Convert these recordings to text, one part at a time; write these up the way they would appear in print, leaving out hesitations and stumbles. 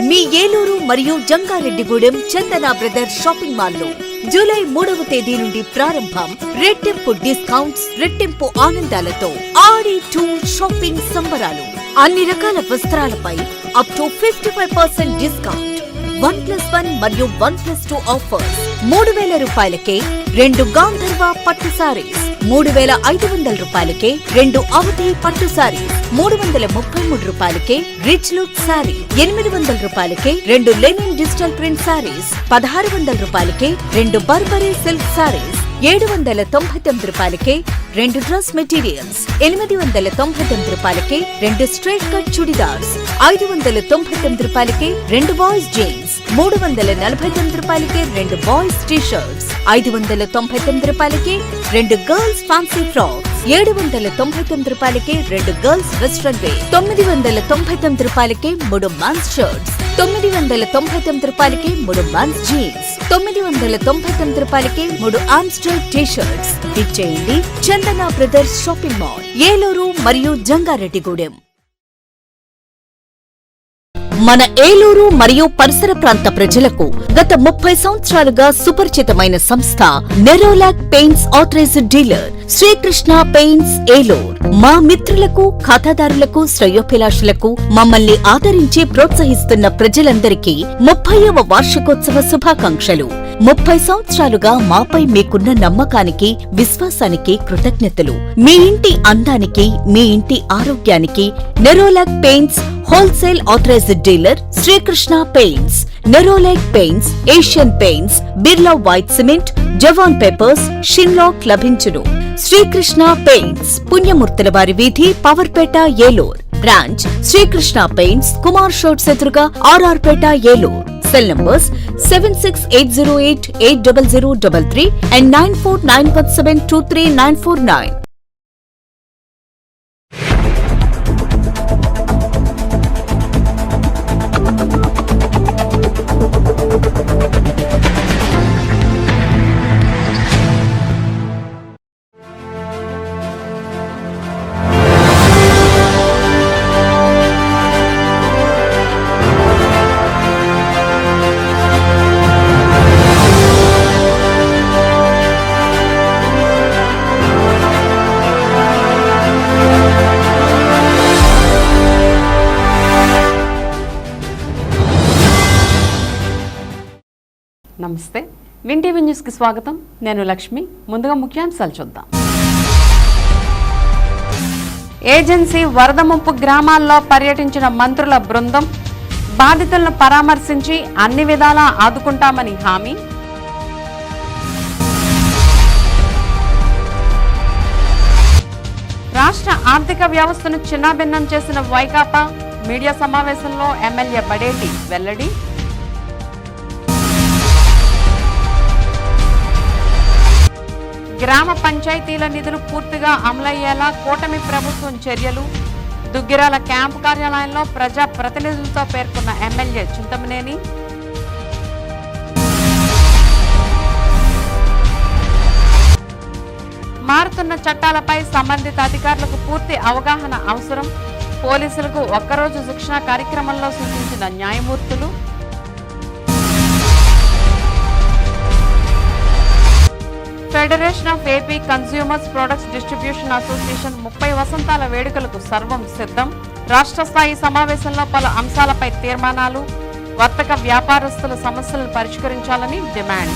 మీ ఏలూరు మరియు జంగారెడ్డిగూడెం చందన brothers shopping మాల్లో July 3వ తేదీ నుండి ప్రారంభం. రెట్టింపు డిస్కౌంట్స్, రెట్టింపు ఆనందాలతో ఆడి 2 షాపింగ్ సంబరాలు. అన్ని రకాల వస్త్రాలపై అప్ టు 55% డిస్కౌంట్. 1+1 మరియు 1+2 ఆఫర్స్. 3,000 రూపాయలకే 2 గాంధర్వ పట్టు సారీస్, 3,500 రూపాయలకే 2 అవధి పట్టు సారీస్, 333 రూపాయలకే రిచ్ లుక్ సారీ, 800 రూపాయలకే 2 లెనిన్ డిజిటల్ ప్రింట్ సారీస్, 1,600 రూపాయలకే 2 బర్బరీ సిల్క్ సారీస్, 799 రూపాయలకే 2 డ్రెస్ మెటీరియల్స్, 899 రూపాయలకే 2 స్ట్రైట్ కట్ చుడిదార్స్, 599 రూపాయలకే 2 బాయ్స్ జీన్స్, 349 రూపాయలకే 2 బాయ్స్ టీ షర్ట్స్, 599 రూపాయలకే 2 గర్ల్స్ ఫ్యాన్సీ ఫ్రాక్స్, 799 రూపాయలకే 2 గర్ల్స్ వెస్ట్రన్ వేర్, 999 రూపాయలకే 3 మెన్స్ షర్ట్స్, 999 రూపాయలకే 3 మెన్స్ జీన్స్, 999 రూపాయలకే 3 ఆమ్స్టర్ టీ షర్ట్స్. ఇచ్చేయండి చందన బ్రదర్స్ షాపింగ్ మాల్, ఏలూరు మరియు జంగారెడ్డిగూడెం. మన ఏలూరు మరియు పరిసర ప్రాంత ప్రజలకు గత 30 సంవత్సరాలుగా సుపరిచితమైన సంస్థ Nerolac paints authorised dealer Srikrishna paints Eluru. మా మిత్రులకు, ఖాతాదారులకు, శ్రేయోభిలాషులకు మమ్మల్ని ఆదరించి ప్రోత్సహిస్తున్న ప్రజలందరికీ 30వ వార్షికోత్సవ శుభాకాంక్షలు. 30 సంవత్సరాలుగా మాపై మీకున్న నమ్మకానికి, విశ్వాసానికి కృతజ్ఞతలు. మీ ఇంటి అందానికి, మీ ఇంటి ఆరోగ్యానికి Nerolac paints wholesale authorised dealer Srikrishna paints. Nerolac paints, Asian paints, Birla white cement, జవాన్ పేపర్స్, షిన్లాక్ లభించును. శ్రీకృష్ణ పెయింట్స్, పుణ్యమూర్తుల వారి వీధి, పవర్పేట, ఏలూరు. బ్రాంచ్ శ్రీకృష్ణ పెయింట్స్, కుమార్ షోట్స్ ఎదురుగా, RR Peta, Eluru. Cell numbers 7680880033 and 9491723949. నమస్తే, విన్ టీవీ న్యూస్కి స్వాగతం. నేను లక్ష్మి. ముందుగా ముఖ్యాంశాలు చూద్దాం. ఏజెన్సీ వరద ముంపు గ్రామాల్లో పర్యటించిన మంత్రుల బృందం బాధితులను పరామర్శించి అన్ని విధాలా ఆదుకుంటామని హామీ. రాష్ట్ర ఆర్థిక వ్యవస్థను చిన్నాభిన్నం చేసిన వైకాపా మీడియా సమావేశంలో ఎమ్మెల్యే బడేటి వెల్లడి. గ్రామ పంచాయతీల నిధులు పూర్తిగా అమలయ్యేలా కూటమి ప్రభుత్వం చర్యలు. దుగ్గిరాల క్యాంపు కార్యాలయంలో ప్రజా ప్రతినిధులతో పేర్కొన్న ఎమ్మెల్యే చింతమనేని. మారుతున్న చట్టాలపై సంబంధిత అధికారులకు పూర్తి అవగాహన అవసరం. పోలీసులకు ఒక్కరోజు శిక్షణ కార్యక్రమంలో సూచించిన న్యాయమూర్తులు. Federation of AP consumers products distribution association 30 వసంతాల వేడుకలకు సర్వం సిద్ధం. రాష్ట్ర స్థాయి సమావేశంలో పలు అంశాలపై తీర్మానాలు. వర్తక వ్యాపారస్తుల సమస్యలను పరిష్కరించాలని డిమాండ్.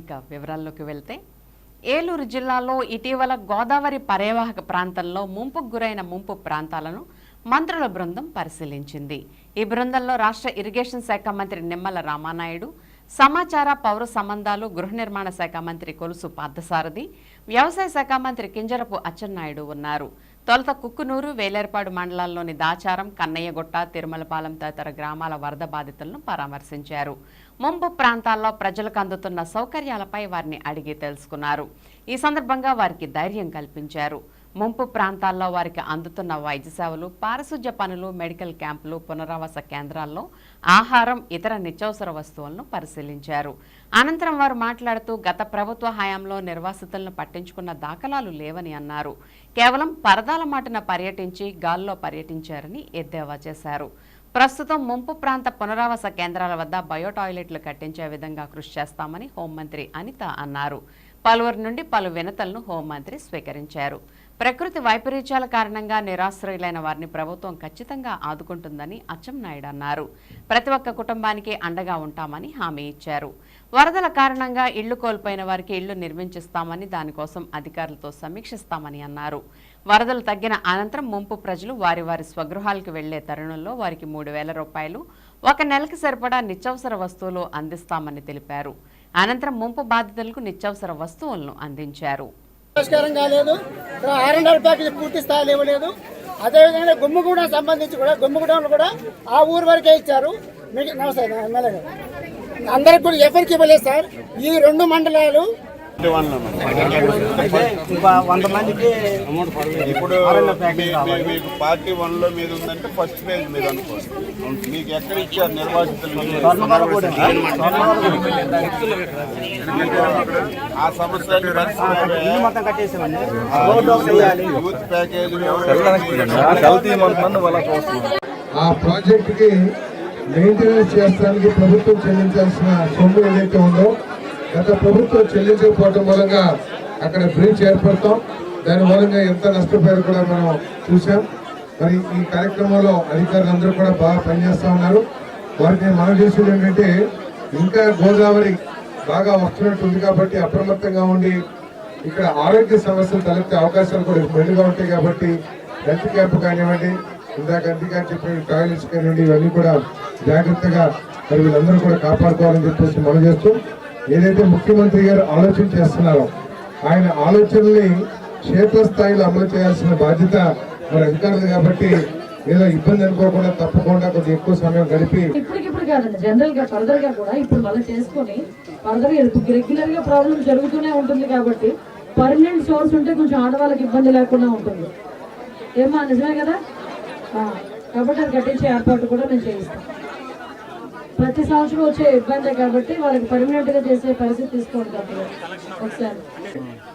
ఇంకా వివరాల్లోకి వెళ్తే, ఏలూరు జిల్లాలో ఇటీవల గోదావరి పర్యావహక ప్రాంతంలో ముంపుకు గురైన ముంపు ప్రాంతాలను మంత్రుల బృందం పరిశీలించింది. ఈ బృందంలో రాష్ట్ర ఇరిగేషన్ శాఖ మంత్రి నిమ్మల రామానాయుడు, సమాచార, పౌర సంబంధాలు, గృహ నిర్మాణ శాఖ మంత్రి కొలుసు పార్థసారథి, వ్యవసాయ శాఖ మంత్రి కింజరపు అచ్చెన్నాయుడు ఉన్నారు. తొలుత కుక్కునూరు, వేలేర్పాడు మండలాల్లోని దాచారం, కన్నయ్యగుట్ట, తిరుమలపాలెం తదితర గ్రామాల వరద బాధితులను పరామర్శించారు. ముంపు ప్రాంతాల్లో ప్రజలకు అందుతున్న సౌకర్యాలపై వారిని అడిగి తెలుసుకున్నారు. ఈ సందర్భంగా వారికి ధైర్యం కల్పించారు. ముంపు ప్రాంతాల్లో వారికి అందుతున్న వైద్య సేవలు, పారిశుధ్య పనులు, మెడికల్ క్యాంపులు, పునరావాస కేంద్రాల్లో ఆహారం, ఇతర నిత్యావసర వస్తువులను పరిశీలించారు. అనంతరం వారు మాట్లాడుతూ గత ప్రభుత్వ హయాంలో నిర్వాసితులను పట్టించుకున్న దాఖలాలు లేవని అన్నారు. కేవలం పరదాల మాటన పర్యటించి గాల్లో పర్యటించారని ఎద్దేవా చేశారు. ప్రస్తుతం ముంపు ప్రాంత పునరావాస కేంద్రాల వద్ద బయో టాయిలెట్లు కట్టించే విధంగా కృషి చేస్తామని హోంమంత్రి అనిత అన్నారు. పలువురి నుండి పలు వినతులను హోంమంత్రి స్వీకరించారు. ప్రకృతి వైపరీత్యాల కారణంగా నిరాశ్రయులైన వారిని ప్రభుత్వం ఖచ్చితంగా ఆదుకుంటుందని అచ్చెన్నాయుడు అన్నారు. ప్రతి ఒక్క కుటుంబానికి అండగా ఉంటామని హామీ ఇచ్చారు. వరదల కారణంగా ఇళ్లు కోల్పోయిన వారికి ఇళ్లు నిర్మించిస్తామని, దానికోసం అధికారులతో సమీక్షిస్తామని అన్నారు. వరదలు తగ్గిన అనంతరం ముంపు ప్రజలు వారి వారి స్వగృహాలకు వెళ్లే తరుణంలో వారికి 3,000 రూపాయలు, ఒక నెలకి సరిపడా నిత్యావసర వస్తువులు అందిస్తామని తెలిపారు. అనంతరం ముంపు బాధితులకు నిత్యావసర వస్తువులను అందించారు. పరిష్కారం కాలేదు. R&R ప్యాకేజీ పూర్తి స్థాయిలో ఇవ్వలేదు. అదేవిధంగా గుమ్మగూడ సంబంధించి కూడా గుమ్మగూడలో కూడా ఆ ఊరు వరకే ఇచ్చారు. నమస్తే ఎమ్మెల్యే గారు, అందరికి కూడా ఎవరికి ఇవ్వలేదు సార్. ఈ 2 మండలాలు 100 మందికి ఇప్పుడు మీకు పార్టీ 1లో మీద ఉందంటే ఫస్ట్ పేజ్ మీద అనుకోండి. మీకు ఎక్కడ ఇచ్చారు నిర్వాసితులు? ఆ సమస్యని మొత్తం కట్టేసామండి. యూత్ ప్యాకేజ్ ఆ ప్రాజెక్ట్ కి మెయింటెనెన్స్ చేస్తానికి ప్రభుత్వం చెల్లించాల్సిన సొమ్ము ఏదైతే ఉందో గత ప్రభుత్వం చెల్లించకపోవడం మూలంగా అక్కడ బ్రిడ్జ్ ఏర్పడతాం. దాని మూలంగా ఎంత నష్టపోయారో కూడా మనం చూసాం. మరి ఈ కార్యక్రమంలో అధికారులు అందరూ కూడా బాగా పనిచేస్తా ఉన్నారు. వారికి మనం చేసేది ఏంటంటే ఇంకా గోదావరి బాగా వస్తున్నట్టు ఉంది కాబట్టి అప్రమత్తంగా ఉండి ఇక్కడ ఆరోగ్య సమస్యలు తలెత్తే అవకాశాలు కూడా మెండుగా ఉంటాయి కాబట్టి హెల్త్ క్యాంప్ కానివ్వండి, ఇందాక అంతగా చెప్పిన టాయిలెట్స్ కానివ్వండి, ఇవన్నీ కూడా జాగ్రత్తగా మరి వీళ్ళందరూ కూడా కాపాడుకోవాలని చెప్పేసి మనం చేస్తూ ఏదైతే ముఖ్యమంత్రి గారు ఆలోచన చేస్తున్నారో ఆయన ఆలోచనల్ని క్షేత్రస్థాయిలో అమలు చేయాల్సిన బాధ్యత మరి అధికారులు కాబట్టి ఏదో ఇబ్బంది అనుకోకుండా తప్పకుండా కొంచెం ఎక్కువ సమయం గడిపి ఇప్పుడు కాదండి, జనరల్ గా ఫర్దర్ గా కూడా ఇప్పుడు మళ్ళీ చేసుకొని ఫర్దర్ రెగ్యులర్ గా ప్రాబ్లం జరుగుతూనే ఉంటుంది కాబట్టి పర్మనెంట్ సోర్స్ ఉంటే కొంచెం ఆడవాళ్ళకి ఇబ్బంది లేకుండా ఉంటుంది. ఏమా నిజమే కదా? కాబట్టి అది కట్టించే ఏర్పాటు కూడా నేను చేయిస్తాను. ప్రతి సంవత్సరం వచ్చే ఇబ్బంది కాబట్టి వాళ్ళకి పర్మనెంట్ గా చేసే పరిస్థితి తీసుకోండి. ఒకసారి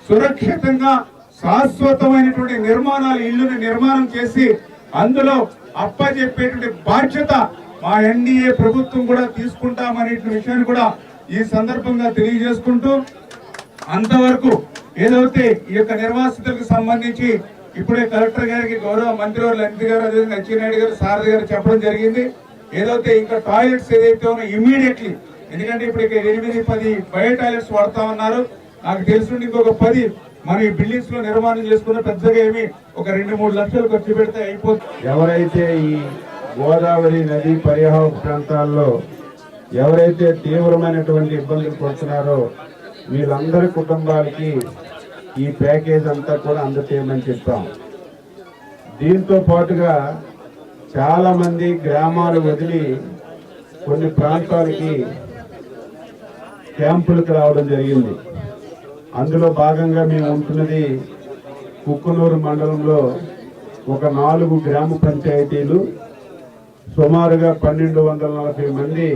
సురక్షితంగా శాశ్వతమైనటువంటి నిర్మాణాలు ఇళ్లను నిర్మాణం చేసి అందులో అప్పచెప్పేటువంటి బాధ్యత మా ఎన్డీఏ ప్రభుత్వం కూడా తీసుకుంటామనే విషయాన్ని కూడా ఈ సందర్భంగా తెలియజేసుకుంటూ అంతవరకు ఏదైతే ఈ యొక్క నిర్వాసితులకు సంబంధించి ఇప్పుడే కలెక్టర్ గారికి గౌరవ మంత్రివర్యులు అనిత గారు, అదేవిధంగా అచ్చెన్నాయుడు గారు, సారథి గారు చెప్పడం జరిగింది. ఏదైతే ఇంకా టాయిలెట్స్ ఏదైతే ఉన్నాయో ఇమ్మీడియట్లీ, ఎందుకంటే ఇప్పుడు ఇక్కడ 8-10 బయో టాయిలెట్స్ వాడుతా ఉన్నారు. నాకు తెలిసి ఇంకొక 10 మన ఈ బిల్డింగ్స్ లో నిర్మాణం చేసుకున్న పెద్దగా ఏమి ఒక 2-3 లక్షలు ఖర్చు పెడితే అయిపోతుంది. ఎవరైతే ఈ గోదావరి నది పరివాహక ప్రాంతాల్లో ఎవరైతే తీవ్రమైనటువంటి ఇబ్బందులు పడుతున్నారో వీళ్ళందరి కుటుంబాలకి ఈ ప్యాకేజ్ అంతా కూడా అందచేయమని చెప్పాం. దీంతో పాటుగా చాలా మంది గ్రామాలు వదిలి కొన్ని ప్రాంతాలకి క్యాంపులకు రావడం జరిగింది. అందులో భాగంగా మేము ఉంటున్నది కుక్కునూరు మండలంలో ఒక 4 గ్రామ పంచాయతీలు, సుమారుగా 1240 మంది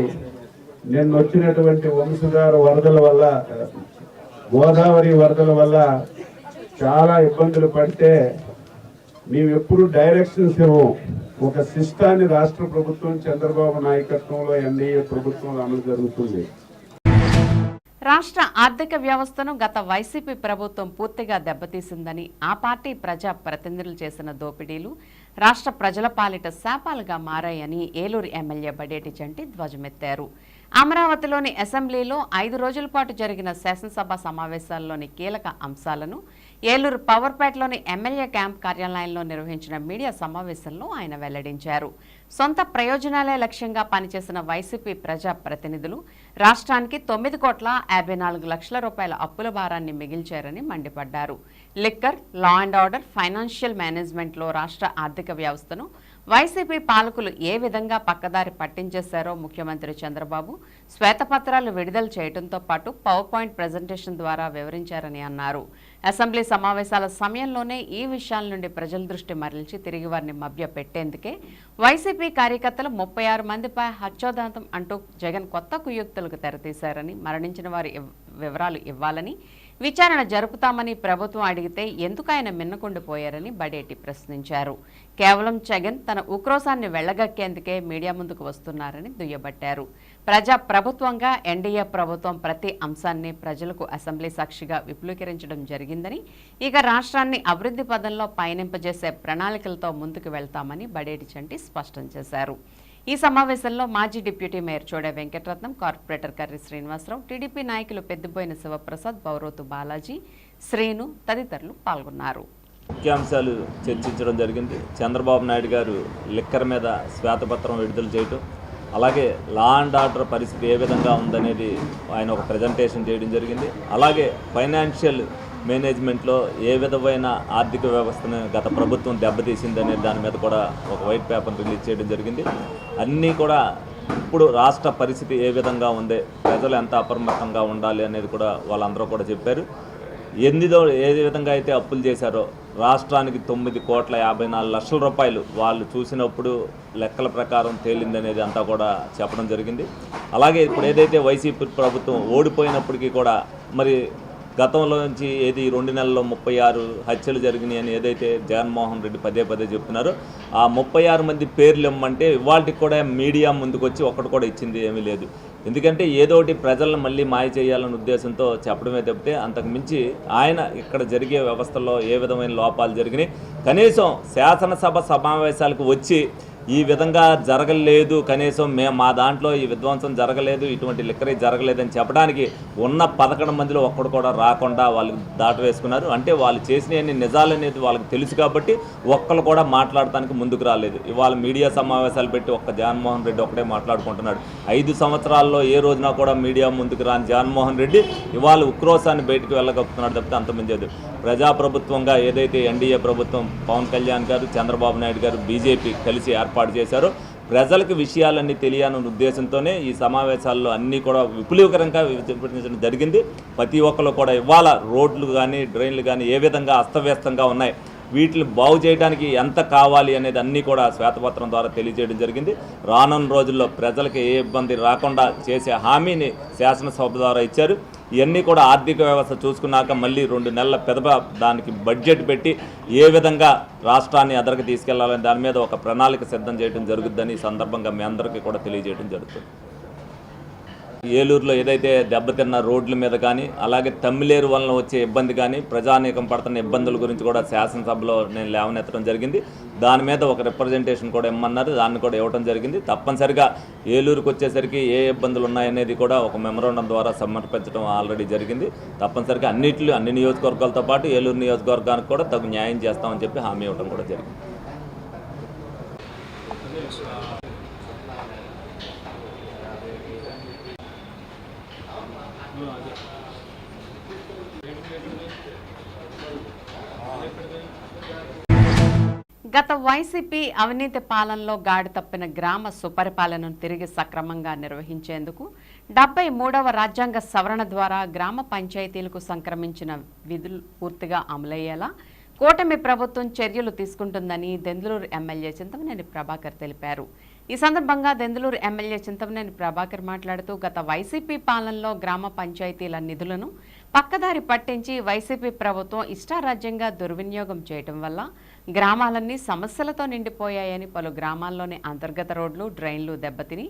నిన్న వచ్చినటువంటి వంశధార వరదల వల్ల, గోదావరి వరదల వల్ల చాలా ఇబ్బందులు పడితే మేము ఎప్పుడు డైరెక్షన్స్ ఇవ్వం. ఒక సిస్టాన్ని రాష్ట్ర ప్రభుత్వం చంద్రబాబు నాయకత్వంలో ఎన్డీఏ ప్రభుత్వంలో అమలు జరుగుతుంది. రాష్ట్ర ఆర్థిక వ్యవస్థను గత వైసీపీ ప్రభుత్వం పూర్తిగా దెబ్బతీసిందని, ఆ పార్టీ ప్రజా ప్రతినిధులు చేసిన దోపిడీలు రాష్ట్ర ప్రజల పాలిట శాపాలుగా మారాయని ఏలూరు ఎమ్మెల్యే బడేటి చంటి ధ్వజమెత్తారు. అమరావతిలోని అసెంబ్లీలో 5 రోజుల పాటు జరిగిన శాసనసభ సమావేశాల్లోని కీలక అంశాలను ఏలూరు పవర్పేటలోని ఎమ్మెల్యే క్యాంప్ కార్యాలయంలో నిర్వహించిన మీడియా సమావేశంలో ఆయన వెల్లడించారు. సొంత ప్రయోజనాలే లక్ష్యంగా పనిచేసిన వైసీపీ ప్రజా ప్రతినిధులు రాష్ట్రానికి 9,54 లక్షల రూపాయల అప్పుల భారాన్ని మిగిల్చారని మండిపడ్డారు. Liquor, law and order, financial మేనేజ్మెంట్లో రాష్ట్ర ఆర్థిక వ్యవస్థను వైసీపీ పాలకులు ఏ విధంగా పక్కదారి పట్టించేశారో ముఖ్యమంత్రి చంద్రబాబు శ్వేతపత్రాలు విడుదల చేయడంతో పాటు పవర్ పాయింట్ ప్రెజెంటేషన్ ద్వారా వివరించారని అన్నారు. అసెంబ్లీ సమావేశాల సమయంలోనే ఈ విషయాల నుండి ప్రజల దృష్టి మరల్చి తిరిగి వారిని మభ్యపెట్టేందుకే వైసీపీ కార్యకర్తలు 36 మందిపై హత్యోదంతం అంటూ జగన్ కొత్త కుయుక్తులకు తెరతీశారని, మరణించిన వారి వివరాలు ఇవ్వాలని, విచారణ జరుపుతామని ప్రభుత్వం అడిగితే ఎందుకు ఆయన మిన్నకుండిపోయారని బడేటి ప్రశ్నించారు. కేవలం జగన్ తన ఉక్రోశాన్ని వెళ్లగక్కేందుకే మీడియా ముందుకు వస్తున్నారని దుయ్యబట్టారు. ప్రజా ప్రభుత్వంగా ఎన్డీఏ ప్రభుత్వం ప్రతి అంశాన్ని ప్రజలకు అసెంబ్లీ సాక్షిగా విపులీకరించడం జరిగిందని, ఇక రాష్ట్రాన్ని అభివృద్ధి పదంలో పయనింపజేసే ప్రణాళికలతో ముందుకు వెళ్తామని బడేటి చంటి స్పష్టం చేశారు. ఈ సమావేశంలో మాజీ deputy mayor Chode Venkataratnam, corporator Karri Srinivasarao, TDP నాయకులు పెద్దిబోయిన శివప్రసాద్, బౌరోతు బాలాజీ, శ్రీను తదితరులు పాల్గొన్నారు. ముఖ్యాంశాలు చర్చించడం జరిగింది. చంద్రబాబు నాయుడు గారు లిక్కర్ మీద శ్వేతపత్రం విడుదల చేయటం, అలాగే లా అండ్ ఆర్డర్ పరిస్థితి ఏ విధంగా ఉందనేది ఆయన ఒక ప్రజెంటేషన్ చేయడం జరిగింది. అలాగే ఫైనాన్షియల్ మేనేజ్మెంట్లో ఏ విధమైన ఆర్థిక వ్యవస్థను గత ప్రభుత్వం దెబ్బతీసిందనే దాని మీద కూడా ఒక వైట్ పేపర్ రిలీజ్ చేయడం జరిగింది. అన్నీ కూడా ఇప్పుడు రాష్ట్ర పరిస్థితి ఏ విధంగా ఉంది, ప్రజలు ఎంత అప్రమత్తంగా ఉండాలి అనేది కూడా వాళ్ళందరూ కూడా చెప్పారు. ఏ విధంగా అయితే అప్పులు చేశారో రాష్ట్రానికి 9,54,00,000 రూపాయలు వాళ్ళు చూసినప్పుడు లెక్కల ప్రకారం తేలిందనేది అంతా కూడా చెప్పడం జరిగింది. అలాగే ఇప్పుడు ఏదైతే వైసీపీ ప్రభుత్వం ఓడిపోయినప్పటికీ కూడా మరి గతంలో నుంచి ఏది 2 నెలల్లో 36 హత్యలు జరిగినాయి అని ఏదైతే జగన్మోహన్ రెడ్డి పదే చెప్తున్నారో ఆ 36 మంది పేర్లు ఇమ్మంటే ఇవాళకి కూడా మీడియా ముందుకు వచ్చి ఒక్కటి కూడా ఇచ్చింది ఏమీ లేదు. ఎందుకంటే ఏదోటి ప్రజలను మళ్ళీ మాయ చేయాలనే ఉద్దేశంతో చెప్పడమే తప్పితే అంతకు మించి ఆయన ఇక్కడ జరిగే వ్యవస్థల్లో ఏ విధమైన లోపాలు జరిగినాయి, కనీసం శాసనసభ సమావేశాలకు వచ్చి ఈ విధంగా జరగలేదు, కనీసం మా దాంట్లో ఈ విధ్వంసం జరగలేదు, ఇటువంటి లిక్కరీ జరగలేదని చెప్పడానికి ఉన్న 11 మందిలో ఒక్కడు కూడా రాకుండా వాళ్ళు దాటి వేసుకున్నారు. అంటే వాళ్ళు చేసినవన్నీ నిజాలనేది వాళ్ళకి తెలుసు కాబట్టి ఒక్కరు కూడా మాట్లాడటానికి ముందుకు రాలేదు. ఇవాళ మీడియా సమావేశాలు పెట్టి ఒక్క జగన్మోహన్ రెడ్డి ఒక్కడే మాట్లాడుకుంటున్నాడు. 5 సంవత్సరాల్లో ఏ రోజున కూడా మీడియా ముందుకు రాని జగన్మోహన్ రెడ్డి ఇవాళ ఉక్రోశాన్ని బయటకు వెళ్ళగలుగుతున్నాడు తప్పితే అంతమంది లేదు. ప్రజాప్రభుత్వంగా ఏదైతే ఎన్డీఏ ప్రభుత్వం పవన్ కళ్యాణ్ గారు, చంద్రబాబు నాయుడు గారు, బీజేపీ కలిసి ఏర్పాటు చేశారో ప్రజలకు విషయాలన్నీ తెలియాలనే ఉద్దేశంతోనే ఈ సమావేశాల్లో అన్నీ కూడా విపులీకరంగా వివరించడం జరిగింది. ప్రతి ఒక్కరు కూడా ఇవాళ రోడ్లు కానీ డ్రైన్లు కానీ ఏ విధంగా అస్తవ్యస్తంగా ఉన్నాయి, వీటిని బాగు చేయడానికి ఎంత కావాలి అనేది అన్నీ కూడా శ్వేతపత్రం ద్వారా తెలియజేయడం జరిగింది. రానున్న రోజుల్లో ప్రజలకు ఏ ఇబ్బంది రాకుండా చేసే హామీని శాసనసభ ద్వారా ఇచ్చారు. ఇవన్నీ కూడా ఆర్థిక వ్యవస్థ చూసుకున్నాక మళ్ళీ 2 నెలల దానికి బడ్జెట్ పెట్టి ఏ విధంగా రాష్ట్రాన్ని ఎదరికి తీసుకెళ్లాలని దాని మీద ఒక ప్రణాళిక సిద్ధం చేయడం జరుగుతుందని ఈ సందర్భంగా మీ అందరికీ కూడా తెలియజేయడం జరుగుతుంది. ఏలూరులో ఏదైతే దెబ్బతిన్న రోడ్ల మీద కానీ అలాగే తమ్మిలేరు వలన వచ్చే ఇబ్బంది కానీ ప్రజానీకం పడుతున్న ఇబ్బందుల గురించి కూడా శాసనసభలో నేను లేవనెత్తడం జరిగింది. దాని మీద ఒక రిప్రజెంటేషన్ కూడా ఇమ్మన్నారు, దాన్ని కూడా ఇవ్వడం జరిగింది. తప్పనిసరిగా ఏలూరుకు వచ్చేసరికి ఏ ఇబ్బందులు ఉన్నాయనేది కూడా ఒక మెమరాండం ద్వారా సమర్పించడం ఆల్రెడీ జరిగింది. తప్పనిసరిగా అన్ని నియోజకవర్గాలతో పాటు ఏలూరు నియోజకవర్గానికి కూడా తగు న్యాయం చేస్తామని చెప్పి హామీ ఇవ్వడం కూడా జరిగింది. గత వైసీపీ అవినీతి పాలనలో గాడి తప్పిన గ్రామ సుపరిపాలనను తిరిగి సక్రమంగా నిర్వహించేందుకు 73వ రాజ్యాంగ సవరణ ద్వారా గ్రామ పంచాయతీలకు సంక్రమించిన విధులు పూర్తిగా అమలయ్యేలా కూటమి ప్రభుత్వం చర్యలు తీసుకుంటుందని దెందులూరు ఎమ్మెల్యే చింతమనేని ప్రభాకర్ తెలిపారు. ఈ సందర్భంగా దెందులూరు ఎమ్మెల్యే చింతమనేని ప్రభాకర్ మాట్లాడుతూ గత వైసీపీ పాలనలో గ్రామ పంచాయతీల నిధులను పక్కదారి పట్టించి వైసీపీ ప్రభుత్వం ఇష్టారాజ్యంగా దుర్వినియోగం చేయడం వల్ల గ్రామాలన్నీ సమస్యలతో నిండిపోయాయని, పలు గ్రామాల్లోని అంతర్గత రోడ్లు డ్రైన్లు దెబ్బతిని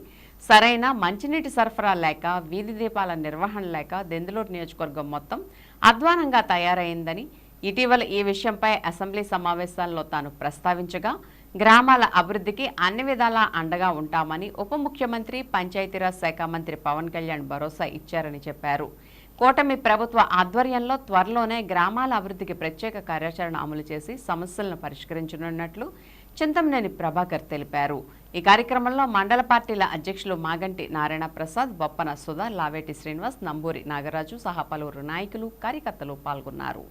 సరైన మంచినీటి సరఫరా లేక, వీధి దీపాల నిర్వహణ లేక దెందులూరు నియోజకవర్గం మొత్తం అధ్వానంగా తయారైందని, ఇటీవల ఈ విషయంపై అసెంబ్లీ సమావేశాల్లో తాను ప్రస్తావించగా గ్రామాల అభివృద్ధికి అన్ని విధాలా అండగా ఉంటామని ఉప ముఖ్యమంత్రి పంచాయతీరాజ్ శాఖ మంత్రి పవన్ కళ్యాణ్ భరోసా ఇచ్చారని చెప్పారు. కూటమి ప్రభుత్వ ఆధ్వర్యంలో త్వరలోనే గ్రామాల అభివృద్ధికి ప్రత్యేక కార్యాచరణ అమలు చేసి సమస్యలను పరిష్కరించనున్నట్లు చింతమనేని ప్రభాకర్ తెలిపారు. ఈ కార్యక్రమంలో మండల పార్టీల అధ్యక్షులు మాగంటి నారాయణ ప్రసాద్, బొప్పన సుధా, లావేటి శ్రీనివాస్, నంబూరి నాగరాజు సహా పలువురు నాయకులు కార్యకర్తలు పాల్గొన్నారు.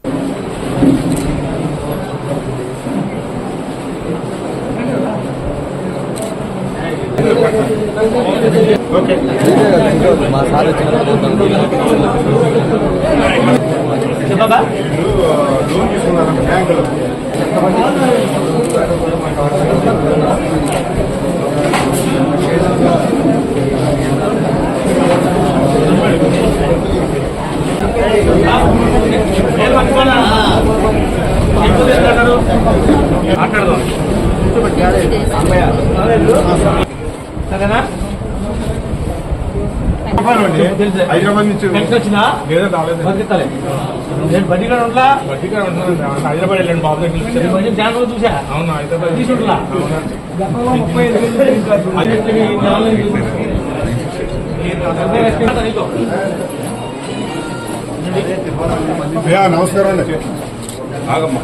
సరేనా? హైదరాబాద్ నుంచి వచ్చినా లేదా రాలేదు. నేను బడ్డీగా ఉంటా హైదరాబాద్ వెళ్ళండి బాబు దగ్గర ఛానల్ చూసా. అవునా? హైదరాబాద్ తీసుకుంటున్నా 35 నమస్కారం అండి. ఆగమ్మా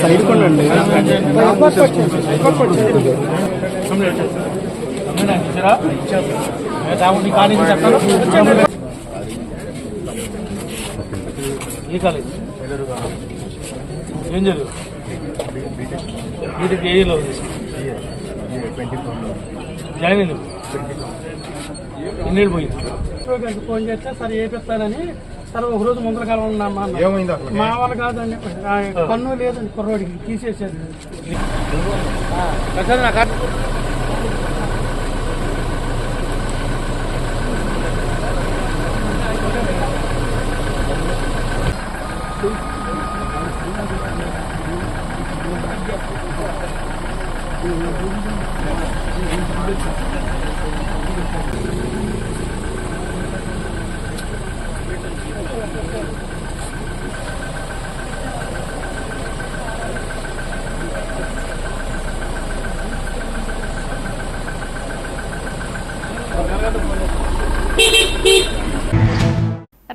సైడ్ కొండండి. ఏ కాలేజ్ ఏం చదువు? బీటెక్ ఏలో జాయిన్ అయింది. ఎన్నేళ్ళు పోయింది? ఫోన్ చేస్తే సరే ఏపిస్తానని సరే ఒకరోజు ముందర కాలం ఉన్నామా మా వాళ్ళు కాదండి, పన్ను లేదండి కుర్రోడికి తీసేసారు.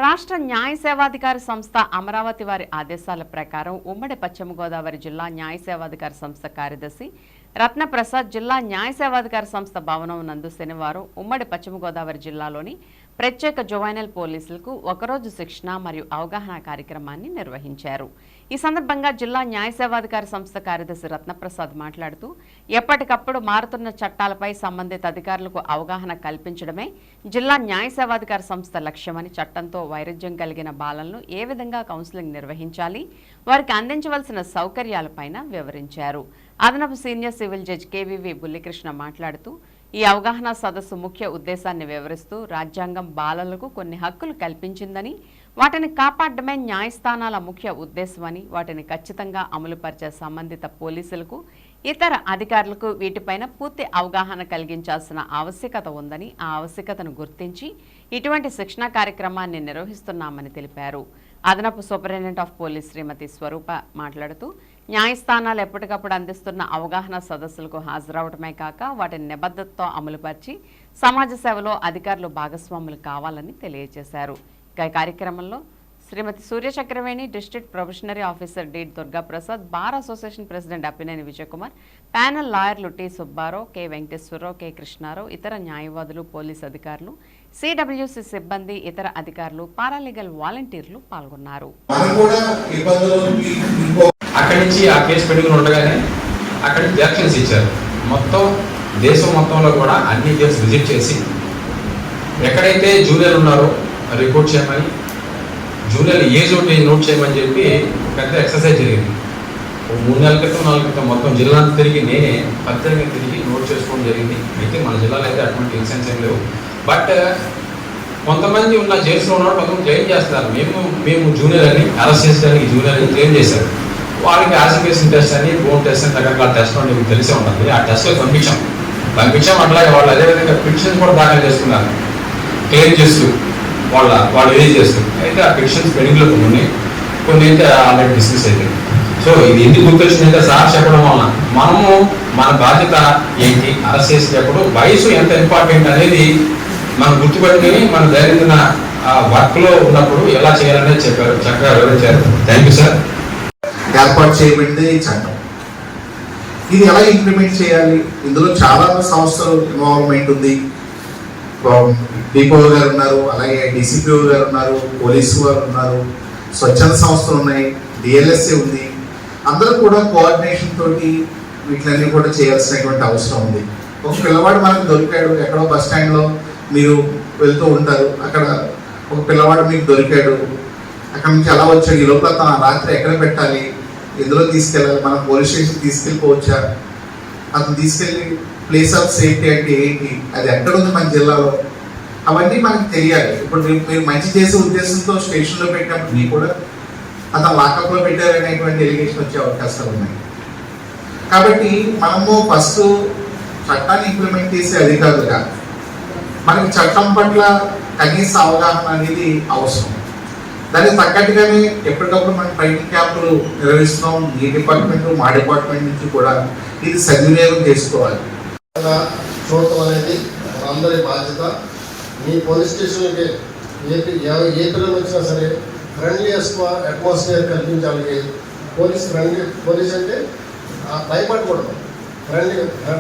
రాష్ట్ర న్యాయ సేవాధికారి సంస్థ అమరావతి వారి ఆదేశాల ప్రకారం ఉమ్మడి పశ్చిమ గోదావరి జిల్లా న్యాయ సేవాధికారి సంస్థ కార్యదర్శి రత్నప్రసాద్ జిల్లా న్యాయ సేవాధికారి సంస్థ భవనం నందు శనివారం ఉమ్మడి పశ్చిమ గోదావరి జిల్లాలోని ప్రత్యేక జువైనల్ పోలీసులకు ఒకరోజు శిక్షణ మరియు అవగాహన కార్యక్రమాన్ని నిర్వహించారు. ఈ సందర్భంగా జిల్లా న్యాయ సేవాధికారి సంస్థ కార్యదర్శి రత్నప్రసాద్ మాట్లాడుతూ ఎప్పటికప్పుడు మారుతున్న చట్టాలపై సంబంధిత అధికారులకు అవగాహన కల్పించడమే జిల్లా న్యాయ సేవాధికారి సంస్థ లక్ష్యమని, చట్టంతో వైరుధ్యం కలిగిన బాలలను ఏ విధంగా కౌన్సిలింగ్ నిర్వహించాలి, వారికి అందించవలసిన సౌకర్యాలపైన వివరించారు. అదనపు senior civil judge KVV Bullikrishna మాట్లాడుతూ ఈ అవగాహన సదస్సు ముఖ్య ఉద్దేశాన్ని వివరిస్తూ రాజ్యాంగం బాలలకు కొన్ని హక్కులు కల్పించిందని, వాటిని కాపాడడమే న్యాయస్థానాల ముఖ్య ఉద్దేశమని, వాటిని ఖచ్చితంగా అమలుపరిచే సంబంధిత పోలీసులకు, ఇతర అధికారులకు వీటిపైన పూర్తి అవగాహన కలిగించాల్సిన ఆవశ్యకత ఉందని, ఆ ఆవశ్యకతను గుర్తించి ఇటువంటి శిక్షణా కార్యక్రమాన్ని నిర్వహిస్తున్నామని తెలిపారు. అదనపు సూపరింటెండెంట్ ఆఫ్ పోలీస్ శ్రీమతి స్వరూప మాట్లాడుతూ న్యాయస్థానాలు ఎప్పటికప్పుడు అందిస్తున్న అవగాహన సదస్సులకు హాజరవడమే కాక వాటిని నిబద్ధతతో అమలుపరిచి సమాజ సేవలో అధికారులు భాగస్వాములు కావాలని తెలియజేశారు. ఈ కార్యక్రమంలో Shrimati Suryachakraveni, district probationary officer D Durgaprasad, bar association president Appineni Vijayakumar, panel లాయర్లు T Subbarao, K Venkateswararao, K Krishnarao, ఇతర న్యాయవాదులు, పోలీసు అధికారులు, సిడబ్ల్యూసి సిబ్బంది, ఇతర అధికారులు, పారాలీగల్ వాలంటీర్లు పాల్గొన్నారు. అక్కడి నుంచి ఆ కేసు పెట్టుకుని ఉండగానే అక్కడి నుంచి డైరెక్షన్స్ ఇచ్చారు. మొత్తం దేశం మొత్తంలో కూడా అన్ని కేసు విజిట్ చేసి ఎక్కడైతే జూనియర్ ఉన్నారో రిపోర్ట్ చేయమని, జూనియర్ ఏజ్ ఒకటి నోట్ చేయమని చెప్పి పెద్ద ఎక్సర్సైజ్ జరిగింది. 3 నెలల క్రితం 4 క్రితం మొత్తం జిల్లాను తిరిగి నేనే ప్రత్యేకంగా తిరిగి నోట్ చేసుకోవడం జరిగింది. అయితే మన జిల్లాలో అయితే అటువంటి ఇన్సెన్స్ ఏం లేవు. బట్ కొంతమంది ఉన్న జైల్స్లో ఉన్న కొంతమంది క్లెయిమ్ చేస్తున్నారు, మేము జూనియర్ అని, అరెస్ట్ చేసేదానికి జూనియర్ అని క్లెయిమ్ చేశారు. వాళ్ళకి యాసిఫికేషన్ టెస్ట్ అని, బోన్ టెస్ట్ అని రకరకాల టెస్ట్ అని మీకు తెలిసే ఉంటుంది. ఆ టెస్ట్లో పంపించాం. అట్లాగే వాళ్ళు అదేవిధంగా పిటిషన్స్ కూడా దాఖలు చేస్తున్నారు క్లెయిమ్ చేస్తూ వాళ్ళు ఏజ్ చేస్తూ. అయితే ఆ పిటిషన్స్ పెండింగ్లో కొన్ని అయితే ఆల్రెడీ డిస్కస్ అయిపోయింది. సో ఇది ఎందుకు గుర్తొచ్చిందంటే సార్ చెప్పడం వలన మనము మన బాధ్యత ఏంటి, అరెస్ట్ చేసేటప్పుడు వయసు ఎంత ఇంపార్టెంట్ అనేది మనం గుర్తుపెట్టుకుని మన దైనందిన వర్క్లో ఉన్నప్పుడు ఎలా చేయాలనేది చెప్పారు, చక్కగా వివరించారు. Thank you sir. ఏర్పాటు చేయబడింది ఈ చట్టం. ఇది ఎలా ఇంప్లిమెంట్ చేయాలి, ఇందులో చాలా సంస్థలు ఇన్వాల్వ్మెంట్ ఉంది. డిపో గారు ఉన్నారు, అలాగే డిసిపిఓ గారు ఉన్నారు, పోలీసు వారు ఉన్నారు, స్వచ్ఛంద సంస్థలు ఉన్నాయి, డిఎల్ఎస్ఏ ఉంది. అందరూ కూడా కోఆర్డినేషన్ తోటి వీటిలన్నీ కూడా చేయాల్సినటువంటి అవసరం ఉంది. ఒక పిల్లవాడు మనకు దొరికాడు, ఎక్కడో బస్ స్టాండ్లో మీరు వెళ్తూ ఉంటారు, అక్కడ ఒక పిల్లవాడు మీకు దొరికాడు, అక్కడ నుంచి ఎలా వచ్చాడు, ఈ లోపల తన రాత్రి ఎక్కడ పెట్టాలి, ఎందులో తీసుకెళ్ళాలి, మనం పోలీస్ స్టేషన్ తీసుకెళ్ళిపోవచ్చా, అతను తీసుకెళ్ళి ప్లేస్ ఆఫ్ సేఫ్టీ అంటే ఏంటి, అది ఎక్కడ ఉంది మన జిల్లాలో, అవన్నీ మనకు తెలియాలి. ఇప్పుడు మీరు మంచి చేసే ఉద్దేశంతో స్టేషన్లో పెట్టినప్పటికీ కూడా అతను లాకప్లో పెట్టారనేటువంటి ఎలిగేషన్ వచ్చే అవకాశాలు ఉన్నాయి. కాబట్టి మనము ఫస్ట్ చట్టాన్ని ఇంప్లిమెంట్ చేసే అధికారులుగా మనకి చట్టం పట్ల కనీస అవగాహన అనేది అవసరం. దానికి తగ్గట్టుగానే ఎప్పటికప్పుడు మనం ట్రైనింగ్ క్యాంపులు నిర్వహిస్తున్నాం. ఈ డిపార్ట్మెంట్ మా డిపార్ట్మెంట్ నుంచి కూడా ఇది సద్వినియోగం చేసుకోవాలి. చూడటం అనేది అందరి బాధ్యత. మీ పోలీస్ స్టేషన్కి ఏ పిల్లలు వచ్చినా సరే ఫ్రెండ్లీ అట్మాస్ఫియర్ కల్పించాలి. పోలీస్ అంటే భయపడకూడదు,